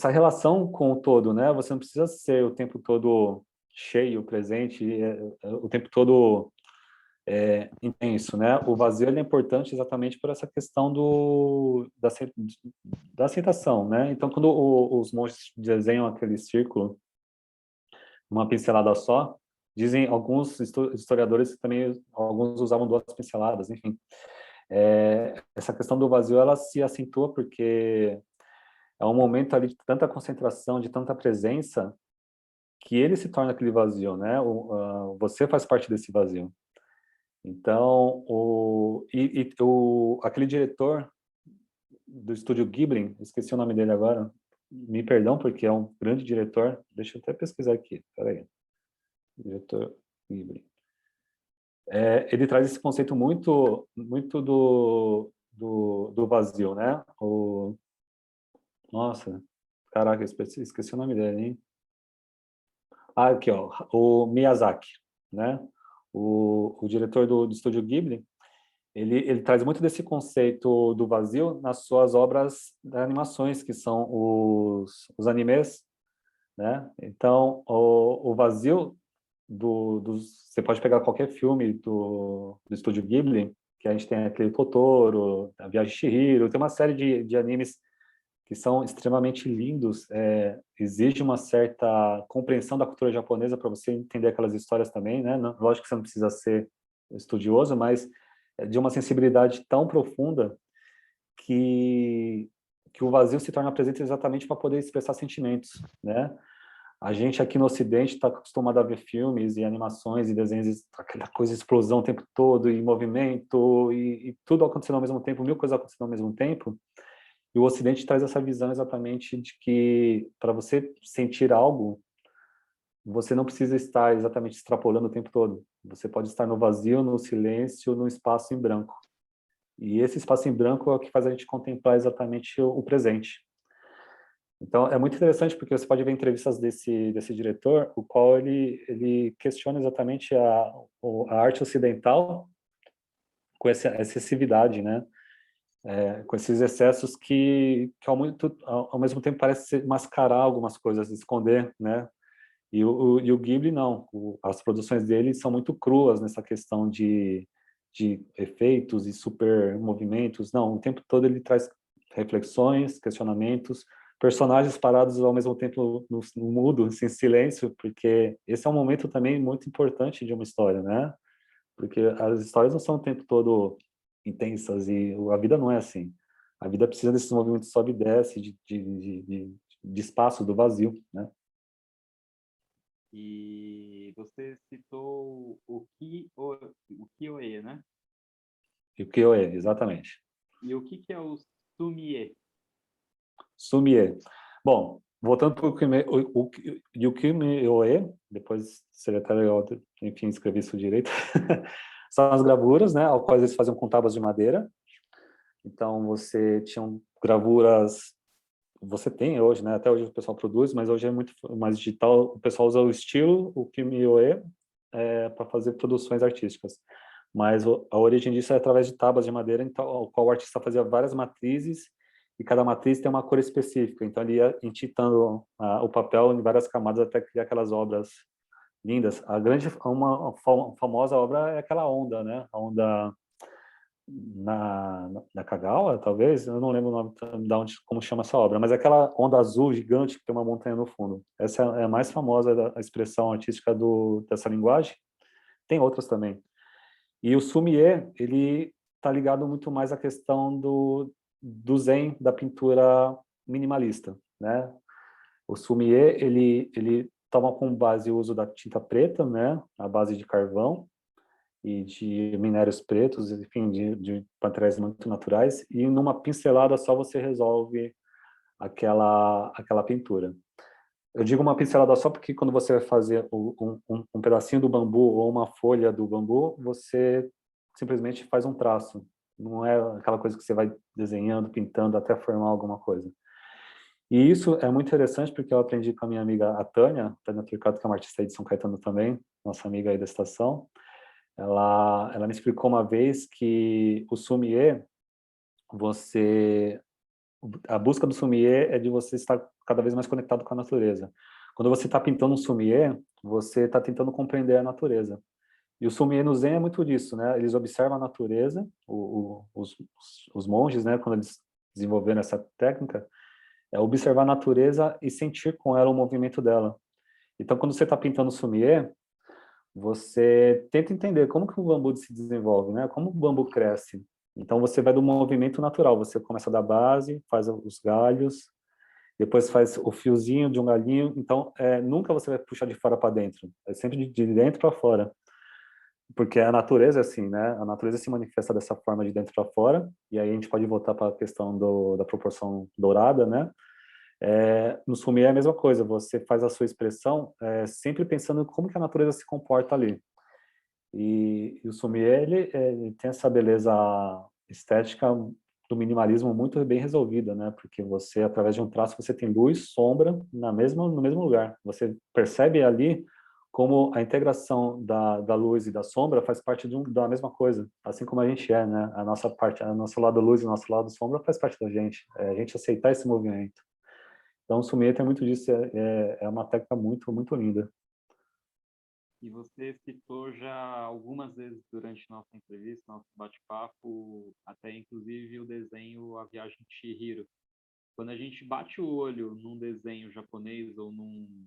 relação com o todo, né? Você não precisa ser o tempo todo cheio, presente, o tempo todo intenso, né? O vazio ele é importante exatamente por essa questão da aceitação, né? Então, quando os monges desenham aquele círculo, uma pincelada só, dizem alguns historiadores que também alguns usavam duas pinceladas, enfim. Essa questão do vazio ela se acentua porque é um momento ali de tanta concentração, de tanta presença, que ele se torna aquele vazio, né? Você faz parte desse vazio. Então, aquele diretor do estúdio Ghibli, esqueci o nome dele agora, me perdão, porque é um grande diretor, deixa eu até pesquisar aqui, peraí. Diretor Ghibli. Ele traz esse conceito muito, muito do vazio, né? Nossa, caraca, esqueci o nome dele, hein? Aqui, ó, o Miyazaki. né? O diretor do Estúdio Ghibli, ele traz muito desse conceito do vazio nas suas obras de animações, que são os animes, né? Então, o vazio você pode pegar qualquer filme do Estúdio Ghibli, que a gente tem aquele Totoro, a Viagem de Chihiro, tem uma série de animes que são extremamente lindos, exige uma certa compreensão da cultura japonesa para você entender aquelas histórias também, né? Lógico que você não precisa ser estudioso, mas é de uma sensibilidade tão profunda que, que o vazio se torna presente exatamente para poder expressar sentimentos, né? A gente aqui no Ocidente está acostumado a ver filmes e animações e desenhos, aquela coisa, explosão o tempo todo, e movimento, e tudo acontecendo ao mesmo tempo, mil coisas acontecendo ao mesmo tempo. E o Ocidente traz essa visão exatamente de que para você sentir algo, você não precisa estar exatamente extrapolando o tempo todo. Você pode estar no vazio, no silêncio, no espaço em branco. E esse espaço em branco é o que faz a gente contemplar exatamente o presente. Então, é muito interessante porque você pode ver entrevistas desse diretor, o qual ele questiona exatamente a arte ocidental com essa excessividade, né? Com esses excessos que ao mesmo tempo parece mascarar algumas coisas, esconder, né? E o Ghibli não, as produções dele são muito cruas nessa questão de efeitos e super movimentos. Não, o tempo todo ele traz reflexões, questionamentos, personagens parados ao mesmo tempo no mudo, assim, em silêncio, porque esse é um momento também muito importante de uma história, né? Porque as histórias não são o tempo todo intensas e a vida não é assim. A vida precisa desses movimentos sobe e desce, de espaço, do vazio, né? E você citou o Kyoe, né? E o que é, exatamente. E o que é o Sumie? Sumie. Bom, voltando para o Yukimi-oe, depois seria até legal, enfim, escrever isso direito, são as gravuras, né, ao quais eles faziam com tábuas de madeira. Então, você tinha gravuras, você tem hoje, né, até hoje o pessoal produz, mas hoje é muito mais digital, o pessoal usa o estilo, o Kimi-oe, para fazer produções artísticas. Mas a origem disso é através de tábuas de madeira, então, o qual o artista fazia várias matrizes, e cada matriz tem uma cor específica. Então, ele ia entintando o papel em várias camadas até criar aquelas obras lindas. Uma famosa obra é aquela onda, né? A onda na Kagawa, talvez, eu não lembro o nome da onde, como chama essa obra, mas é aquela onda azul gigante que tem uma montanha no fundo. Essa é a mais famosa a expressão artística dessa linguagem. Tem outras também. E o Sumie, ele está ligado muito mais à questão do Zen, da pintura minimalista, né? O Sumie, ele toma como base o uso da tinta preta, né? A base de carvão e de minérios pretos, enfim, de materiais muito naturais, e numa pincelada só você resolve aquela pintura. Eu digo uma pincelada só porque quando você vai fazer um pedacinho do bambu ou uma folha do bambu, você simplesmente faz um traço. Não é aquela coisa que você vai desenhando, pintando até formar alguma coisa. E isso é muito interessante porque eu aprendi com a minha amiga a Tânia Turcato, que é uma artista aí de São Caetano também, nossa amiga aí da estação. Ela me explicou uma vez que o sommelier, a busca do sommelier é de você estar cada vez mais conectado com a natureza. Quando você está pintando um sommelier, você está tentando compreender a natureza. E o sommelier no Zen é muito disso, né? Eles observam a natureza, os monges, né? Quando eles desenvolveram essa técnica, é observar a natureza e sentir com ela o movimento dela. Então, quando você está pintando o sommelier, você tenta entender como que o bambu se desenvolve, né? Como o bambu cresce. Então você vai do movimento natural, você começa da base, faz os galhos, depois faz o fiozinho de um galinho. Então nunca você vai puxar de fora para dentro, é sempre de dentro para fora, porque a natureza é assim, né? A natureza se manifesta dessa forma de dentro para fora. E aí a gente pode voltar para a questão da proporção dourada, né? No sumir é a mesma coisa, você faz a sua expressão sempre pensando em como que a natureza se comporta ali. E o sommelier, ele tem essa beleza estética do minimalismo muito bem resolvida, né? Porque você, através de um traço, você tem luz, sombra no mesmo lugar. Você percebe ali como a integração da luz e da sombra faz parte da mesma coisa, assim como a gente é, né? A nossa parte, o nosso lado luz e o nosso lado sombra faz parte da gente, a gente aceitar esse movimento. Então, o Sumie tem muito disso, é uma técnica muito, muito linda. E você citou já algumas vezes durante nossa entrevista, nosso bate-papo, até inclusive o desenho A Viagem de Chihiro. Quando a gente bate o olho num desenho japonês ou num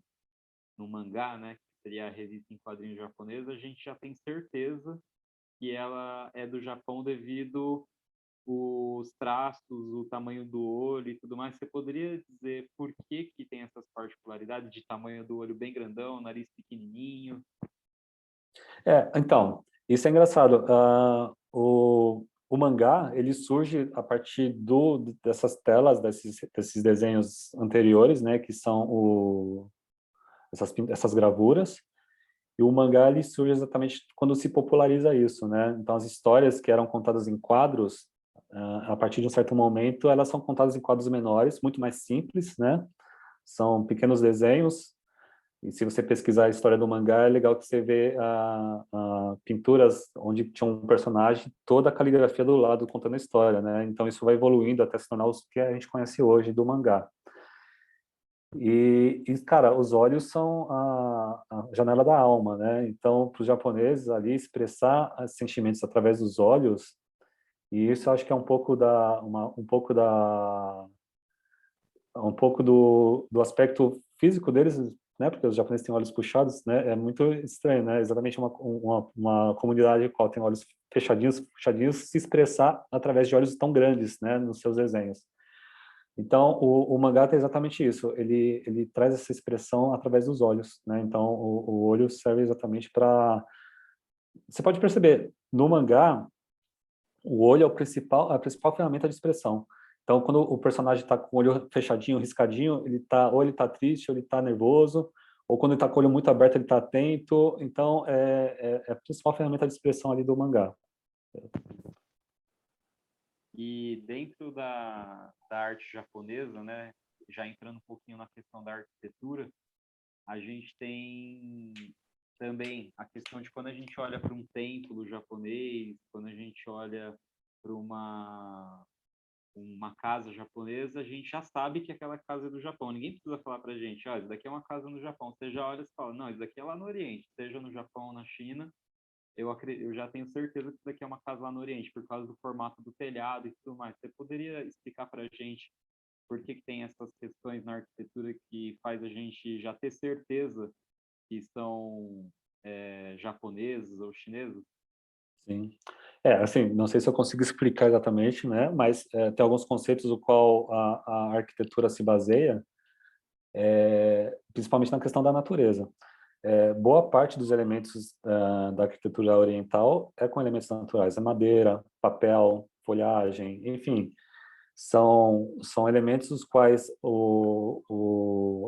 mangá, né, que seria a revista em quadrinhos japonesa, a gente já tem certeza que ela é do Japão devido os traços, o tamanho do olho e tudo mais. Você poderia dizer por que que tem essas particularidades de tamanho do olho bem grandão, nariz pequenininho? Então, isso é engraçado. O mangá, ele surge a partir dessas telas, desses desenhos anteriores, né, que são essas gravuras. E o mangá, ele surge exatamente quando se populariza isso, né? Então, as histórias que eram contadas em quadros, a partir de um certo momento, elas são contadas em quadros menores, muito mais simples, né? São pequenos desenhos. E se você pesquisar a história do mangá, é legal que você vê pinturas onde tinha um personagem, toda a caligrafia do lado contando a história, né? Então isso vai evoluindo até se tornar os que a gente conhece hoje do mangá. Cara, os olhos são a janela da alma, né? Então, para os japoneses ali expressar os sentimentos através dos olhos, e isso eu acho que é um pouco do aspecto físico deles, né? Porque os japoneses têm olhos puxados, né? É muito estranho, né? Exatamente uma comunidade qual tem olhos fechadinhos, puxadinhos, se expressar através de olhos tão grandes, né? Nos seus desenhos. Então, o mangá tem exatamente isso. Ele traz essa expressão através dos olhos, né? Então, o olho serve exatamente para... Você pode perceber, no mangá, o olho é a principal ferramenta de expressão. Então, quando o personagem está com o olho fechadinho, riscadinho, ou ele está triste, ou ele está nervoso, ou quando ele está com o olho muito aberto, ele está atento. Então, é a principal ferramenta de expressão ali do mangá. E dentro da arte japonesa, né, já entrando um pouquinho na questão da arquitetura, a gente tem também a questão de quando a gente olha para um templo japonês, quando a gente olha para uma casa japonesa, a gente já sabe que aquela casa é do Japão. Ninguém precisa falar para a gente, isso daqui é uma casa no Japão. Você já olha e fala, não, isso daqui é lá no Oriente, seja no Japão ou na China, eu já tenho certeza que isso daqui é uma casa lá no Oriente, por causa do formato do telhado e tudo mais. Você poderia explicar para a gente por que tem essas questões na arquitetura que faz a gente já ter certeza que são japoneses ou chineses? Sim. Assim, não sei se eu consigo explicar exatamente, né? Mas tem alguns conceitos o qual a arquitetura se baseia, principalmente na questão da natureza. Boa parte dos elementos da arquitetura oriental é com elementos naturais, madeira, papel, folhagem, enfim, são elementos os quais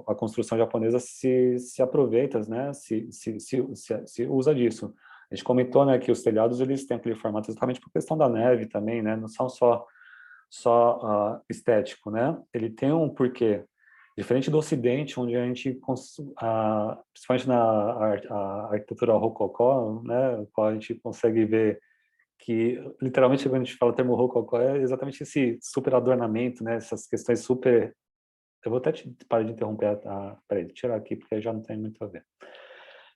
a construção japonesa se aproveita, né? Se usa disso. A gente comentou, né, que os telhados eles têm aquele formato exatamente por questão da neve também, né? Não são só estético, né? Ele tem um porquê. Diferente do Ocidente, onde a gente, principalmente a arquitetura rococó, né, qual a gente consegue ver que, literalmente, quando a gente fala o termo rococó, é exatamente esse super adornamento, né, essas questões super... Eu vou até parar de interromper, peraí, tirar aqui, porque já não tem muito a ver.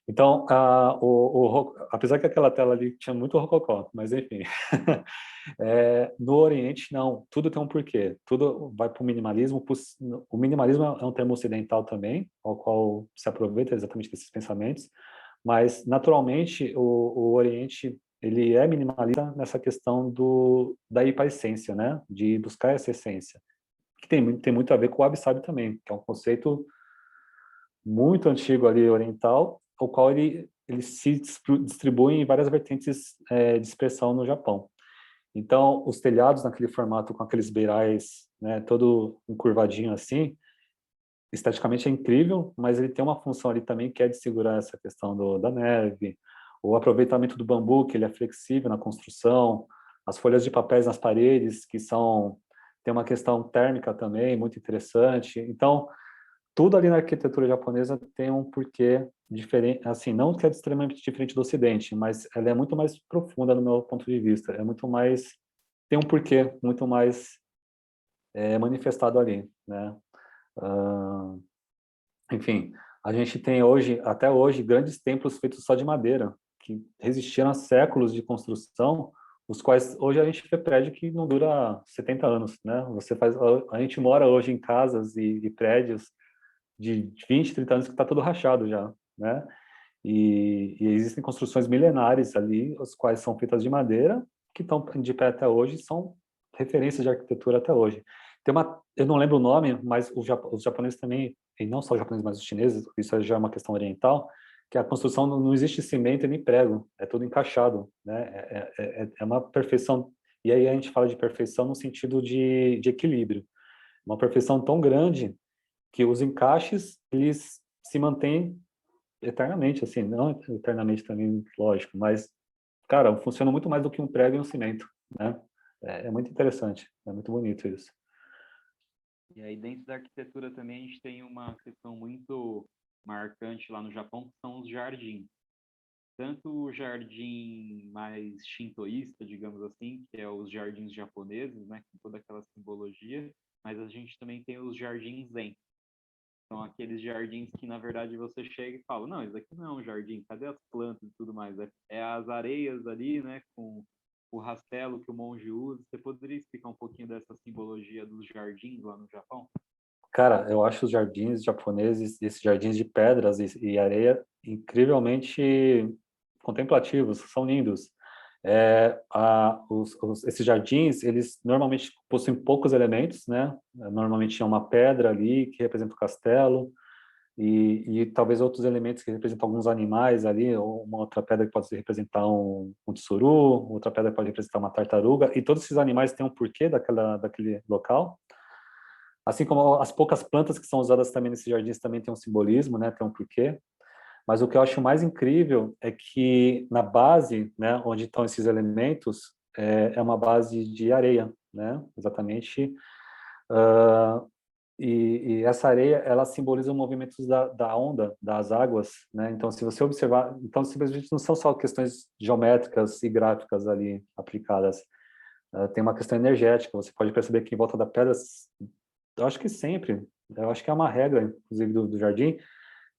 Então, apesar que aquela tela ali tinha muito rococó, mas enfim, no Oriente não, tudo tem um porquê, tudo vai para o minimalismo. O minimalismo é um termo ocidental também, ao qual se aproveita exatamente desses pensamentos, mas naturalmente o Oriente ele é minimalista nessa questão da ir para a essência, né, de buscar essa essência, que tem muito a ver com o wabi-sabi também, que é um conceito muito antigo ali oriental, o qual ele se distribui em várias vertentes de expressão no Japão. Então, os telhados naquele formato com aqueles beirais, né, todo encurvadinho assim, esteticamente é incrível, mas ele tem uma função ali também que é de segurar essa questão da neve, o aproveitamento do bambu, que ele é flexível na construção, as folhas de papéis nas paredes, que tem uma questão térmica também muito interessante. Então, tudo ali na arquitetura japonesa tem um porquê diferente, assim, não que é extremamente diferente do Ocidente, mas ela é muito mais profunda no meu ponto de vista, é muito mais, tem um porquê muito mais manifestado ali, né? Ah, enfim, a gente tem hoje, até hoje, grandes templos feitos só de madeira, que resistiram a séculos de construção, os quais hoje a gente vê prédio que não dura 70 anos, né? A gente mora hoje em casas e prédios de 20, 30 anos que está tudo rachado já, né? E existem construções milenares ali, as quais são feitas de madeira, que estão de pé até hoje, são referências de arquitetura até hoje. Eu não lembro o nome, mas os japoneses também, e não só os japoneses, mas os chineses, isso já é uma questão oriental, que a construção não existe cimento nem prego, é tudo encaixado, né? É uma perfeição, e aí a gente fala de perfeição no sentido de equilíbrio, uma perfeição tão grande que os encaixes, eles se mantêm eternamente, assim, não eternamente também, lógico, mas, cara, funciona muito mais do que um prego e um cimento, né? É muito interessante, é muito bonito isso. E aí, dentro da arquitetura também, a gente tem uma questão muito marcante lá no Japão, que são os jardins. Tanto o jardim mais shintoísta, digamos assim, que é os jardins japoneses, né, com toda aquela simbologia, mas a gente também tem os jardins zen. São aqueles jardins que, na verdade, você chega e fala, não, isso aqui não é um jardim, cadê as plantas e tudo mais? É as areias ali, né, com o rastelo que o monge usa. Você poderia explicar um pouquinho dessa simbologia dos jardins lá no Japão? Cara, eu acho os jardins japoneses, esses jardins de pedras e areia, incrivelmente contemplativos, são lindos. Esses jardins, eles normalmente possuem poucos elementos, né? Normalmente é uma pedra ali que representa o castelo, e talvez outros elementos que representam alguns animais ali, ou uma outra pedra que pode representar um tsuru, outra pedra que pode representar uma tartaruga, e todos esses animais têm um porquê daquele local. Assim como as poucas plantas que são usadas também nesses jardins também tem um simbolismo, né, tem um porquê. Mas o que eu acho mais incrível é que na base, né, onde estão esses elementos, é uma base de areia, né, exatamente. Uh, e essa areia, ela simboliza os movimentos da onda, das águas, né? Então, se você observar, então simplesmente não são só questões geométricas e gráficas ali aplicadas. Tem uma questão energética. Você pode perceber que em volta da pedra, eu acho que sempre, eu acho que é uma regra, inclusive do jardim,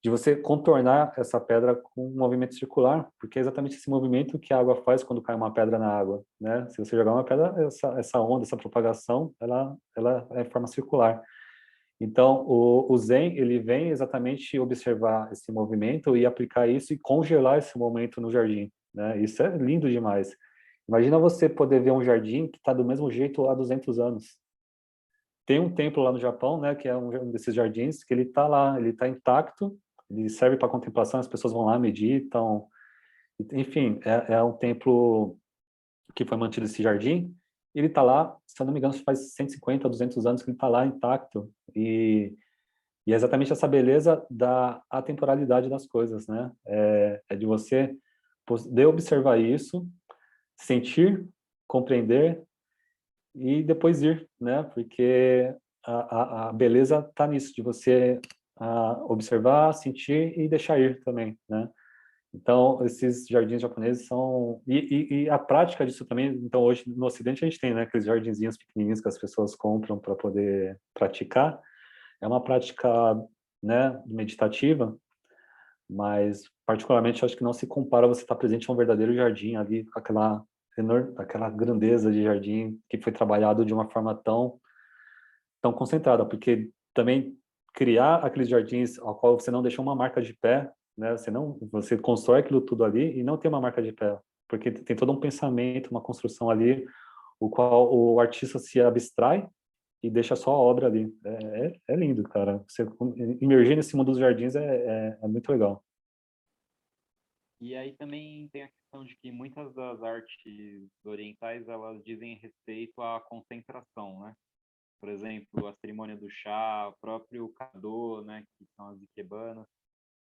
de você contornar essa pedra com um movimento circular, porque é exatamente esse movimento que a água faz quando cai uma pedra na água, né? Se você jogar uma pedra, essa onda, essa propagação, ela é em forma circular. Então, o Zen, ele vem exatamente observar esse movimento e aplicar isso e congelar esse momento no jardim, né? Isso é lindo demais. Imagina você poder ver um jardim que está do mesmo jeito há 200 anos. Tem um templo lá no Japão, né, que é um desses jardins, que ele está lá, ele está intacto, ele serve para contemplação, as pessoas vão lá, meditam, enfim, é um templo que foi mantido esse jardim, ele está lá, se eu não me engano, faz 150, 200 anos que ele está lá intacto, e é exatamente essa beleza da atemporalidade das coisas, né? É de você poder observar isso, sentir, compreender e depois ir, né? Porque a beleza está nisso, de você observar, sentir e deixar ir também, né? Então, esses jardins japoneses são... E a prática disso também, então hoje no Ocidente a gente tem, né, aqueles jardinzinhos pequenininhos que as pessoas compram para poder praticar. É uma prática, né, meditativa, mas particularmente acho que não se compara você estar presente em um verdadeiro jardim ali, com aquela grandeza de jardim que foi trabalhado de uma forma tão concentrada, porque também criar aqueles jardins ao qual você não deixou uma marca de pé, né? Você constrói aquilo tudo ali e não tem uma marca de pé, porque tem todo um pensamento, uma construção ali, o qual o artista se abstrai e deixa só a obra ali. É lindo, cara. Você imergir nesse mundo dos jardins é muito legal. E aí também tem a questão de que muitas das artes orientais, elas dizem respeito à concentração, né? Por exemplo, a cerimônia do chá, o próprio Kado, né, que são as ikebanas.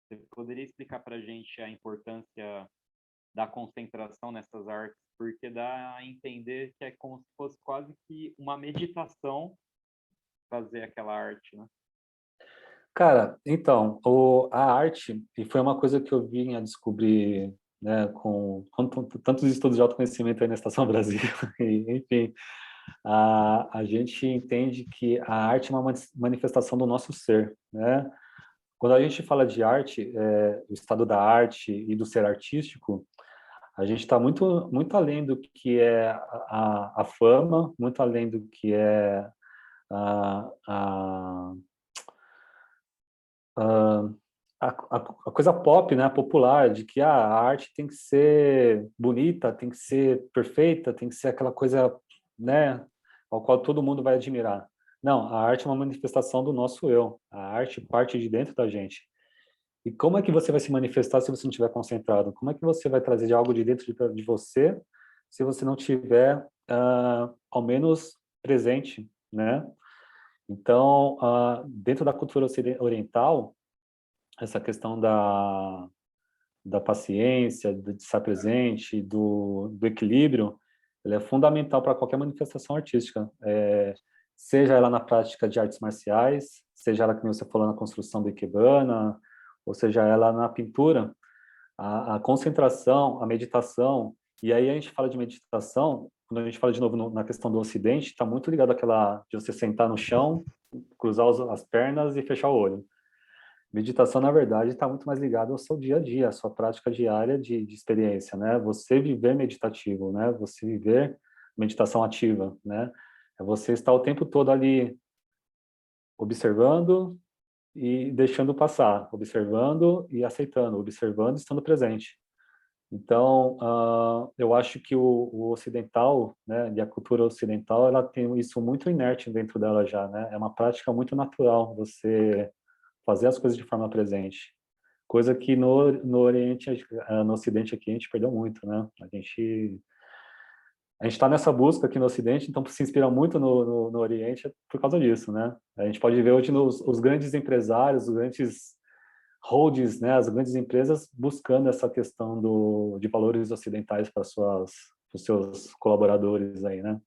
Você poderia explicar para a gente a importância da concentração nessas artes? Porque dá a entender que é como se fosse quase que uma meditação fazer aquela arte, né? Cara, então, a arte, e foi uma coisa que eu vim a descobrir, né, com tantos estudos de autoconhecimento aí na Estação Brasil, e, enfim, a gente entende que a arte é uma manifestação do nosso ser, né? Quando a gente fala de arte, o estado da arte e do ser artístico, a gente está muito além do que é a fama, muito além do que é a, a, a, a coisa pop, né, popular, de que a arte tem que ser bonita, tem que ser perfeita, tem que ser aquela coisa, né, ao qual todo mundo vai admirar. Não, a arte é uma manifestação do nosso eu. A arte parte de dentro da gente. E como é que você vai se manifestar se você não estiver concentrado? Como é que você vai trazer algo de dentro de você se você não tiver, ao menos, presente, né? Então, dentro da cultura oriental, essa questão da paciência, de estar presente, do equilíbrio, ela é fundamental para qualquer manifestação artística. Seja ela na prática de artes marciais, seja ela, como você falou, na construção do ikebana, ou seja ela na pintura, a concentração, a meditação, e aí a gente fala de meditação, quando a gente fala de novo na questão do Ocidente, está muito ligado àquela de você sentar no chão, cruzar as pernas e fechar o olho. Meditação, na verdade, está muito mais ligado ao seu dia a dia, à sua prática diária de experiência, né? Você viver meditativo, né? Você viver meditação ativa, né? É você estar o tempo todo ali observando e deixando passar, observando e aceitando, observando e estando presente. Então, eu acho que o ocidental, né, e a cultura ocidental, ela tem isso muito inerte dentro dela já, né? É uma prática muito natural você fazer as coisas de forma presente. Coisa que no Oriente, no Ocidente aqui, a gente perdeu muito, né? A gente está nessa busca aqui no Ocidente, então se inspira muito no Oriente por causa disso, né? A gente pode ver hoje os grandes empresários, os grandes holdings, né, as grandes empresas buscando essa questão de valores ocidentais para os seus colaboradores aí, né?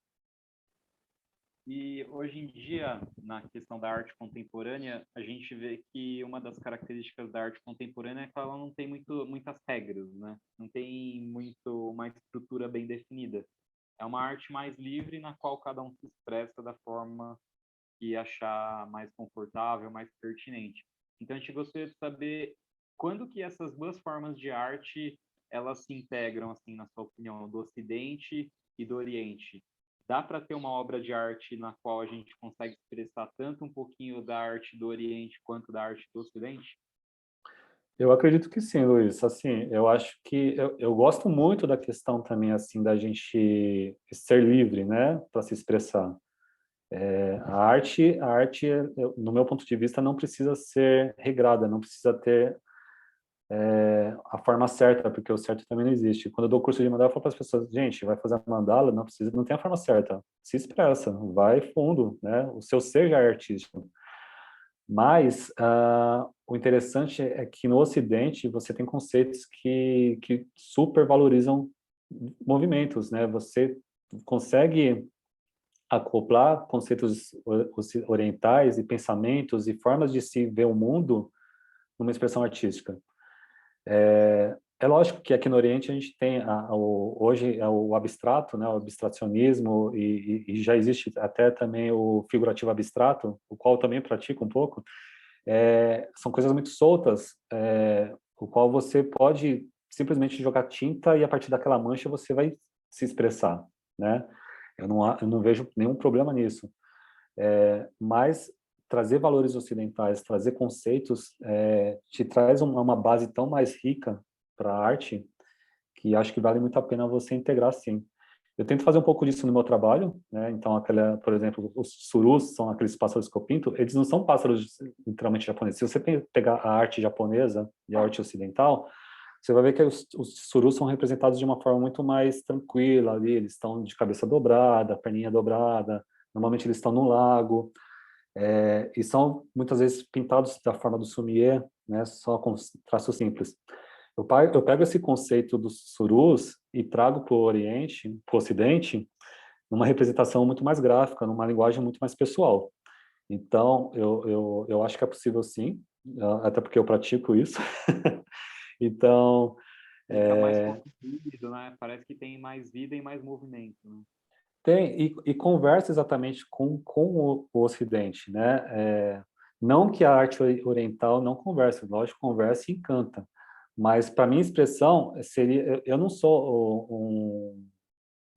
E hoje em dia, na questão da arte contemporânea, a gente vê que uma das características da arte contemporânea é que ela não tem muitas regras, né? Não tem uma estrutura bem definida. É uma arte mais livre na qual cada um se expressa da forma que achar mais confortável, mais pertinente. Então a gente gostaria de saber quando que essas duas formas de arte elas se integram, assim, na sua opinião, do Ocidente e do Oriente. Dá para ter uma obra de arte na qual a gente consegue expressar tanto um pouquinho da arte do Oriente quanto da arte do Ocidente? Eu acredito que sim, Luiz. Assim, eu acho que eu gosto muito da questão também assim da gente ser livre, né, para se expressar. A arte, no meu ponto de vista, não precisa ser regrada, não precisa ter a forma certa, porque o certo também não existe. Quando eu dou curso de mandala, eu falo para as pessoas, gente, vai fazer a mandala, não precisa, não tem a forma certa. Se expressa, vai fundo, né? O seu ser já é artístico. Mas o interessante é que no Ocidente você tem conceitos que super valorizam movimentos, né? Você consegue acoplar conceitos orientais e pensamentos e formas de se ver o mundo numa expressão artística. É lógico que aqui no Oriente a gente tem hoje o abstrato, né, o abstracionismo e já existe até também o figurativo abstrato, o qual eu também pratico um pouco. São coisas muito soltas, o qual você pode simplesmente jogar tinta e a partir daquela mancha você vai se expressar, né? Eu não vejo nenhum problema nisso. Mas trazer valores ocidentais, trazer conceitos, te traz uma base tão mais rica para a arte que acho que vale muito a pena você integrar, sim. Eu tento fazer um pouco disso no meu trabalho, né? Então, por exemplo, os surus são aqueles pássaros que eu pinto, eles não são pássaros literalmente japoneses. Se você pegar a arte japonesa e a arte ocidental, você vai ver que os surus são representados de uma forma muito mais tranquila ali, eles estão de cabeça dobrada, perninha dobrada, normalmente eles estão no lago, e são muitas vezes pintados da forma do sumiê, né, só com traços simples. Eu pego esse conceito dos surus e trago para o Oriente, para o Ocidente, numa representação muito mais gráfica, numa linguagem muito mais pessoal. Então, eu acho que é possível sim, até porque eu pratico isso. Então, Fica mais é, corrido, né? Parece que tem mais vida e mais movimento, né? tem, e conversa exatamente com o Ocidente, né? Não que a arte oriental não converse, lógico, conversa e encanta, mas para minha expressão seria, eu não sou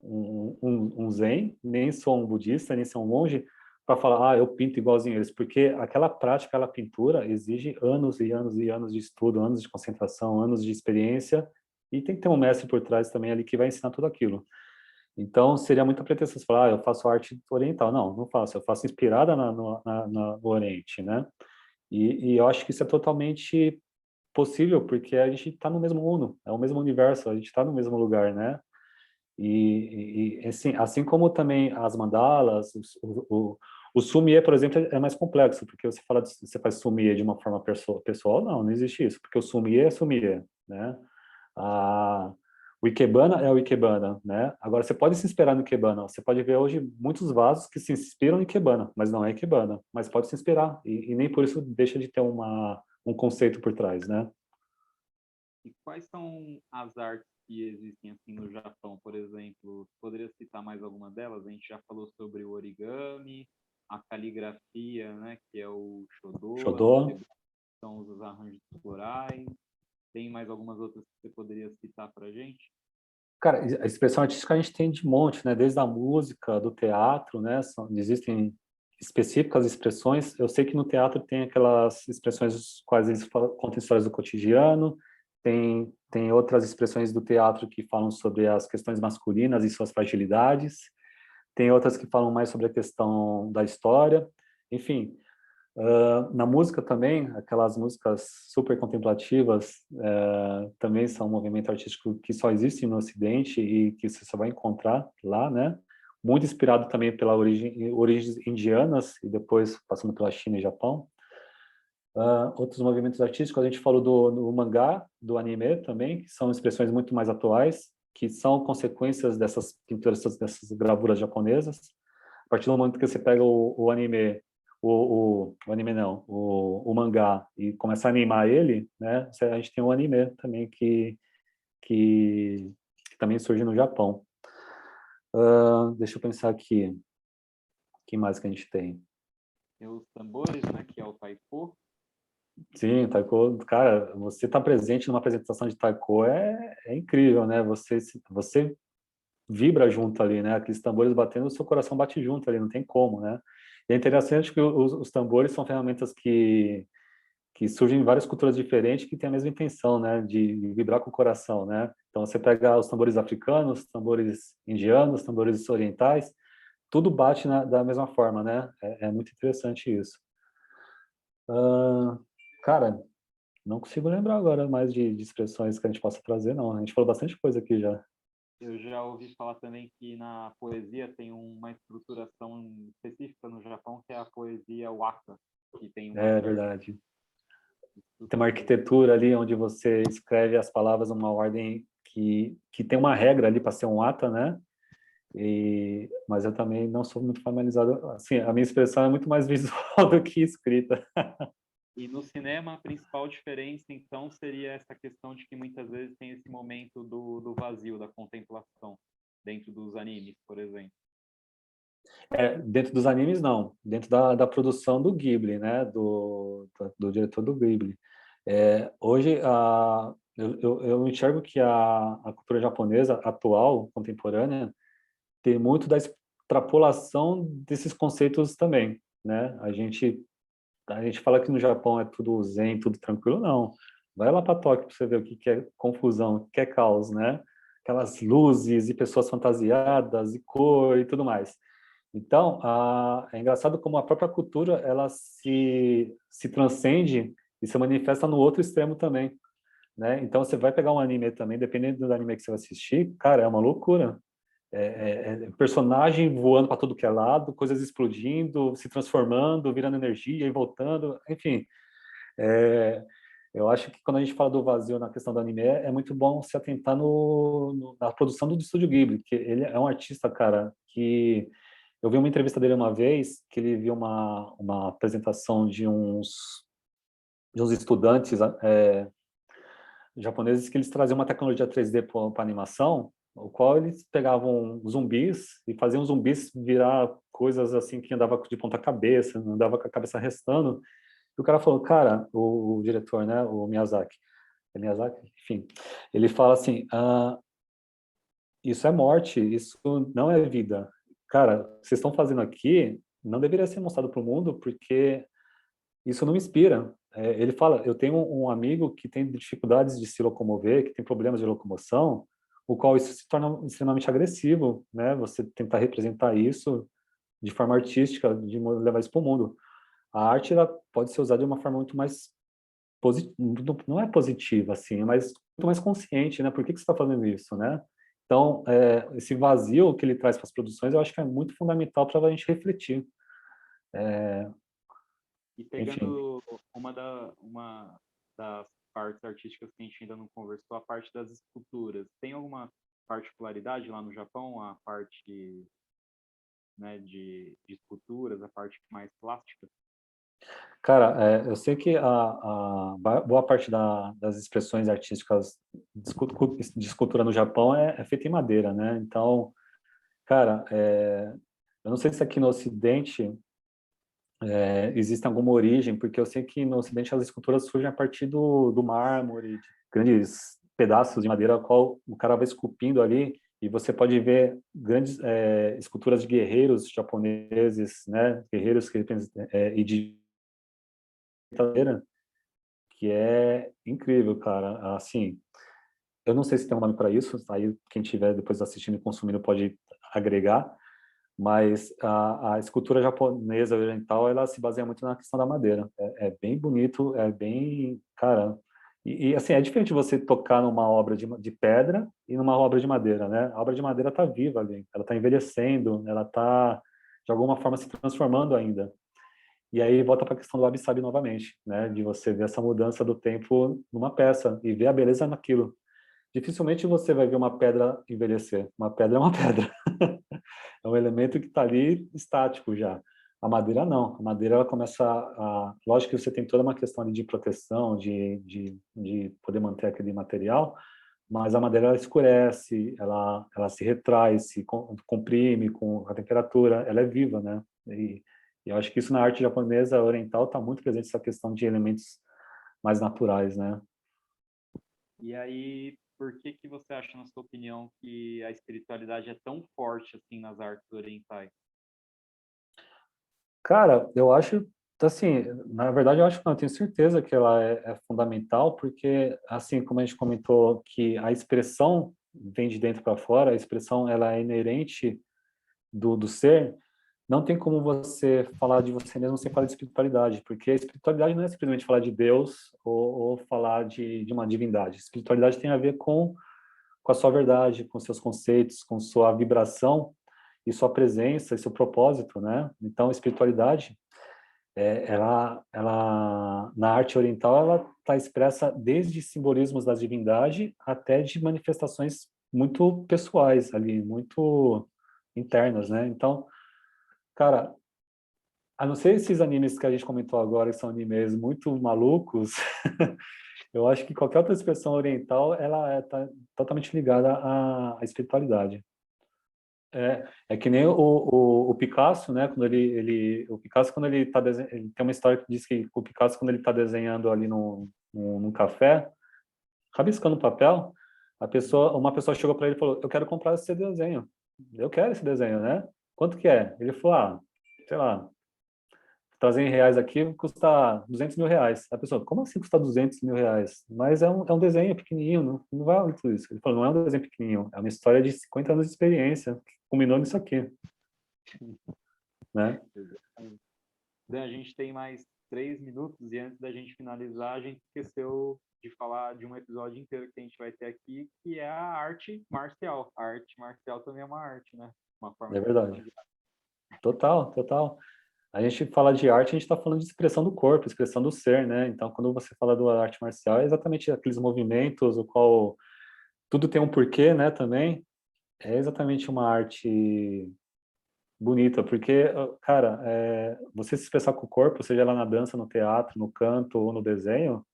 um zen, nem sou um budista, nem sou um monge, para falar, eu pinto igualzinho eles, porque aquela prática, aquela pintura exige anos e anos e anos de estudo, anos de concentração, anos de experiência, e tem que ter um mestre por trás também ali que vai ensinar tudo aquilo. Então, seria muita pretensão falar, eu faço arte oriental. Não, não faço. Eu faço inspirada no Oriente, né? E eu acho que isso é totalmente possível, porque a gente está no mesmo mundo, é o mesmo universo, a gente está no mesmo lugar, né? Assim como também as mandalas, o sumie, por exemplo, é mais complexo, porque você faz sumie de uma forma pessoal, não existe isso, porque o sumie é sumie, né? A, o Ikebana é o Ikebana, né? Agora, você pode se inspirar no Ikebana. Você pode ver hoje muitos vasos que se inspiram no Ikebana, mas não é Ikebana. Mas pode se inspirar. E nem por isso deixa de ter um conceito por trás, né? E quais são as artes que existem assim no Japão, por exemplo? Poderia citar mais alguma delas? A gente já falou sobre o origami, a caligrafia, né, que é o Shodo, a Shodo. motivação, são os arranjos florais. Tem mais algumas outras que você poderia citar para a gente? Cara, a expressão artística a gente tem de monte, né? Desde a música, do teatro, né? Existem específicas expressões. Eu sei que no teatro tem aquelas expressões as quais eles contam histórias do cotidiano. Tem outras expressões do teatro que falam sobre as questões masculinas e suas fragilidades. Tem outras que falam mais sobre a questão da história. Enfim, na música também, aquelas músicas super contemplativas também são um movimento artístico que só existe no Ocidente e que você só vai encontrar lá, né? Muito inspirado também pela origens indianas e depois passando pela China e Japão. Outros movimentos artísticos, a gente falou do mangá, do anime também, que são expressões muito mais atuais, que são consequências dessas pinturas, dessas gravuras japonesas. A partir do momento que você pega o anime, o anime não, o mangá e começa a animar ele, né? A gente tem o anime também que, que também surge no Japão. Deixa eu pensar aqui, o que mais que a gente tem? Tem os tambores, né, que é o taiko. Sim, taiko, cara, você estar presente numa apresentação de taiko é incrível, né? Você vibra junto ali, né? Aqueles tambores batendo, o seu coração bate junto ali, não tem como, né? E é interessante que os tambores são ferramentas que surgem em várias culturas diferentes que têm a mesma intenção, né? De vibrar com o coração, né? Então você pega os tambores africanos, tambores indianos, tambores orientais, tudo bate da mesma forma, né? É muito interessante isso. Cara, não consigo lembrar agora mais de expressões que a gente possa trazer, não. A gente falou bastante coisa aqui já. Eu já ouvi falar também que na poesia tem uma estruturação específica no Japão, que é a poesia waka, que tem uma É certa verdade. Tem uma estrutura. arquitetura ali onde você escreve as palavras numa ordem que tem uma regra ali para ser um ata, né? Mas eu também não sou muito familiarizado. Assim, a minha expressão é muito mais visual do que escrita. E no cinema, a principal diferença, então, seria essa questão de que muitas vezes tem esse momento do vazio, da contemplação, dentro dos animes, por exemplo. Dentro dos animes, não. Dentro da produção do Ghibli, né? Do diretor do Ghibli. Hoje, eu enxergo que a cultura japonesa atual, contemporânea, tem muito da extrapolação desses conceitos também, né? A gente fala que no Japão é tudo zen, tudo tranquilo, não. Vai lá para Tóquio para você ver o que é confusão, o que é caos, né? Aquelas luzes e pessoas fantasiadas e cor e tudo mais. Então, é engraçado como a própria cultura ela se transcende e se manifesta no outro extremo também, né? Então, você vai pegar um anime também, dependendo do anime que você vai assistir, cara, é uma loucura. Personagem voando para tudo que é lado, coisas explodindo, se transformando, virando energia e voltando, enfim. É, eu acho que quando a gente fala do vazio na questão do anime, é muito bom se atentar na produção do Estúdio Ghibli, que ele é um artista, cara, que eu vi uma entrevista dele uma vez, que ele viu uma apresentação de uns estudantes japoneses que eles traziam uma tecnologia 3D para animação, o qual eles pegavam zumbis e faziam zumbis virar coisas assim que andava de ponta cabeça, andava com a cabeça restando. E o cara falou, cara, o diretor, né, o Miyazaki, é Miyazaki? Enfim, ele fala assim, isso é morte, isso não é vida. Cara, vocês estão fazendo aqui, não deveria ser mostrado para o mundo, porque isso não me inspira. Ele fala, eu tenho um amigo que tem dificuldades de se locomover, que tem problemas de locomoção, o qual isso se torna extremamente agressivo, né? Você tentar representar isso de forma artística, de levar isso para o mundo. A arte, ela pode ser usada de uma forma muito mais positiva, não é positiva, assim, mas muito mais consciente, né? Por que que você está fazendo isso, né? Então, esse vazio que ele traz para as produções, eu acho que é muito fundamental para a gente refletir. E Enfim. pegando uma das partes artísticas que a gente ainda não conversou, a parte das esculturas. Tem alguma particularidade lá no Japão, a parte, né, de esculturas, a parte mais plástica? Cara, eu sei que boa parte das expressões artísticas de escultura no Japão é feita em madeira, né? Então, cara, eu não sei se aqui no Ocidente existe alguma origem, porque eu sei que no Ocidente as esculturas surgem a partir do mármore, de grandes pedaços de madeira, qual o cara vai esculpindo ali, e você pode ver grandes esculturas de guerreiros japoneses, né? Guerreiros e de madeira, que é incrível, cara. Assim, eu não sei se tem um nome para isso, aí quem tiver depois assistindo e consumindo pode agregar, mas a escultura japonesa oriental, ela se baseia muito na questão da madeira. É bem bonito, é bem, cara, assim, é diferente você tocar numa obra de pedra e numa obra de madeira, né? A obra de madeira está viva ali, ela está envelhecendo, ela está, de alguma forma, se transformando ainda. E aí volta para a questão do wabi-sabi novamente, né? De você ver essa mudança do tempo numa peça e ver a beleza naquilo. Dificilmente você vai ver uma pedra envelhecer. Uma pedra é uma pedra. É um elemento que está ali estático já. A madeira não. A madeira ela começa lógico que você tem toda uma questão ali de proteção, de poder manter aquele material, mas a madeira ela escurece, ela se retrai, se comprime com a temperatura, ela é viva, né? E eu acho que isso na arte japonesa oriental está muito presente, essa questão de elementos mais naturais, né? E aí, por que que você acha, na sua opinião, que a espiritualidade é tão forte assim nas artes orientais? Cara, eu acho, assim, na verdade eu acho que não, eu tenho certeza que ela é fundamental, porque, assim, como a gente comentou, que a expressão vem de dentro para fora, a expressão ela é inerente do ser, não tem como você falar de você mesmo sem falar de espiritualidade, porque a espiritualidade não é simplesmente falar de Deus ou falar de uma divindade. A espiritualidade tem a ver com a sua verdade, com seus conceitos, com sua vibração e sua presença e seu propósito, né? Então, a espiritualidade, ela na arte oriental, ela está expressa desde simbolismos da divindade até de manifestações muito pessoais ali, muito internas, né? Então, cara, a não ser esses animes que a gente comentou agora, que são animes muito malucos, eu acho que qualquer outra expressão oriental, ela está totalmente ligada à espiritualidade. É que nem o Picasso, né? Quando o Picasso, quando ele está ele tem uma história que diz que o Picasso, quando ele está desenhando ali num café, rabiscando papel, uma pessoa chegou para ele e falou: "Eu quero comprar esse desenho. Eu quero esse desenho, né? Quanto que é?" Ele falou: "Ah, sei lá, trazer em reais aqui custa R$ 200.000. A pessoa, como assim custa R$ 200.000? Mas é um desenho pequenininho, não vale tudo isso. Ele falou, não é um desenho pequenininho, é uma história de 50 anos de experiência, que culminou nisso aqui, né? Dan, a gente tem mais 3 minutos e antes da gente finalizar, a gente esqueceu de falar de um episódio inteiro que a gente vai ter aqui, que é a arte marcial. A arte marcial também é uma arte, né? Uma forma É de expressão verdade. de arte. Total, total. A gente fala de arte, a gente está falando de expressão do corpo, expressão do ser, né? Então, quando você fala da arte marcial, é exatamente aqueles movimentos, o qual tudo tem um porquê, né? Também é exatamente uma arte bonita, porque, cara, você se expressar com o corpo, seja lá na dança, no teatro, no canto ou no desenho,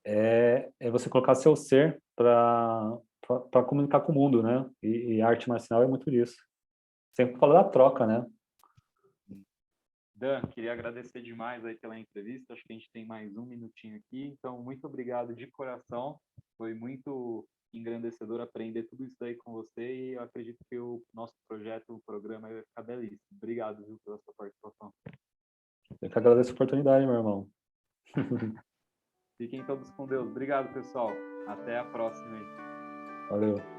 é você colocar seu ser para comunicar com o mundo, né? E a arte marcial é muito disso. Sempre fala da troca, né? Dan, queria agradecer demais aí pela entrevista. Acho que a gente tem mais um minutinho aqui. Então, muito obrigado de coração. Foi muito engrandecedor aprender tudo isso daí com você e eu acredito que o nosso projeto, o programa vai ficar belíssimo. Obrigado, viu, pela sua participação. Eu que agradeço a oportunidade, meu irmão. Fiquem todos com Deus. Obrigado, pessoal. Até a próxima aí. Valeu.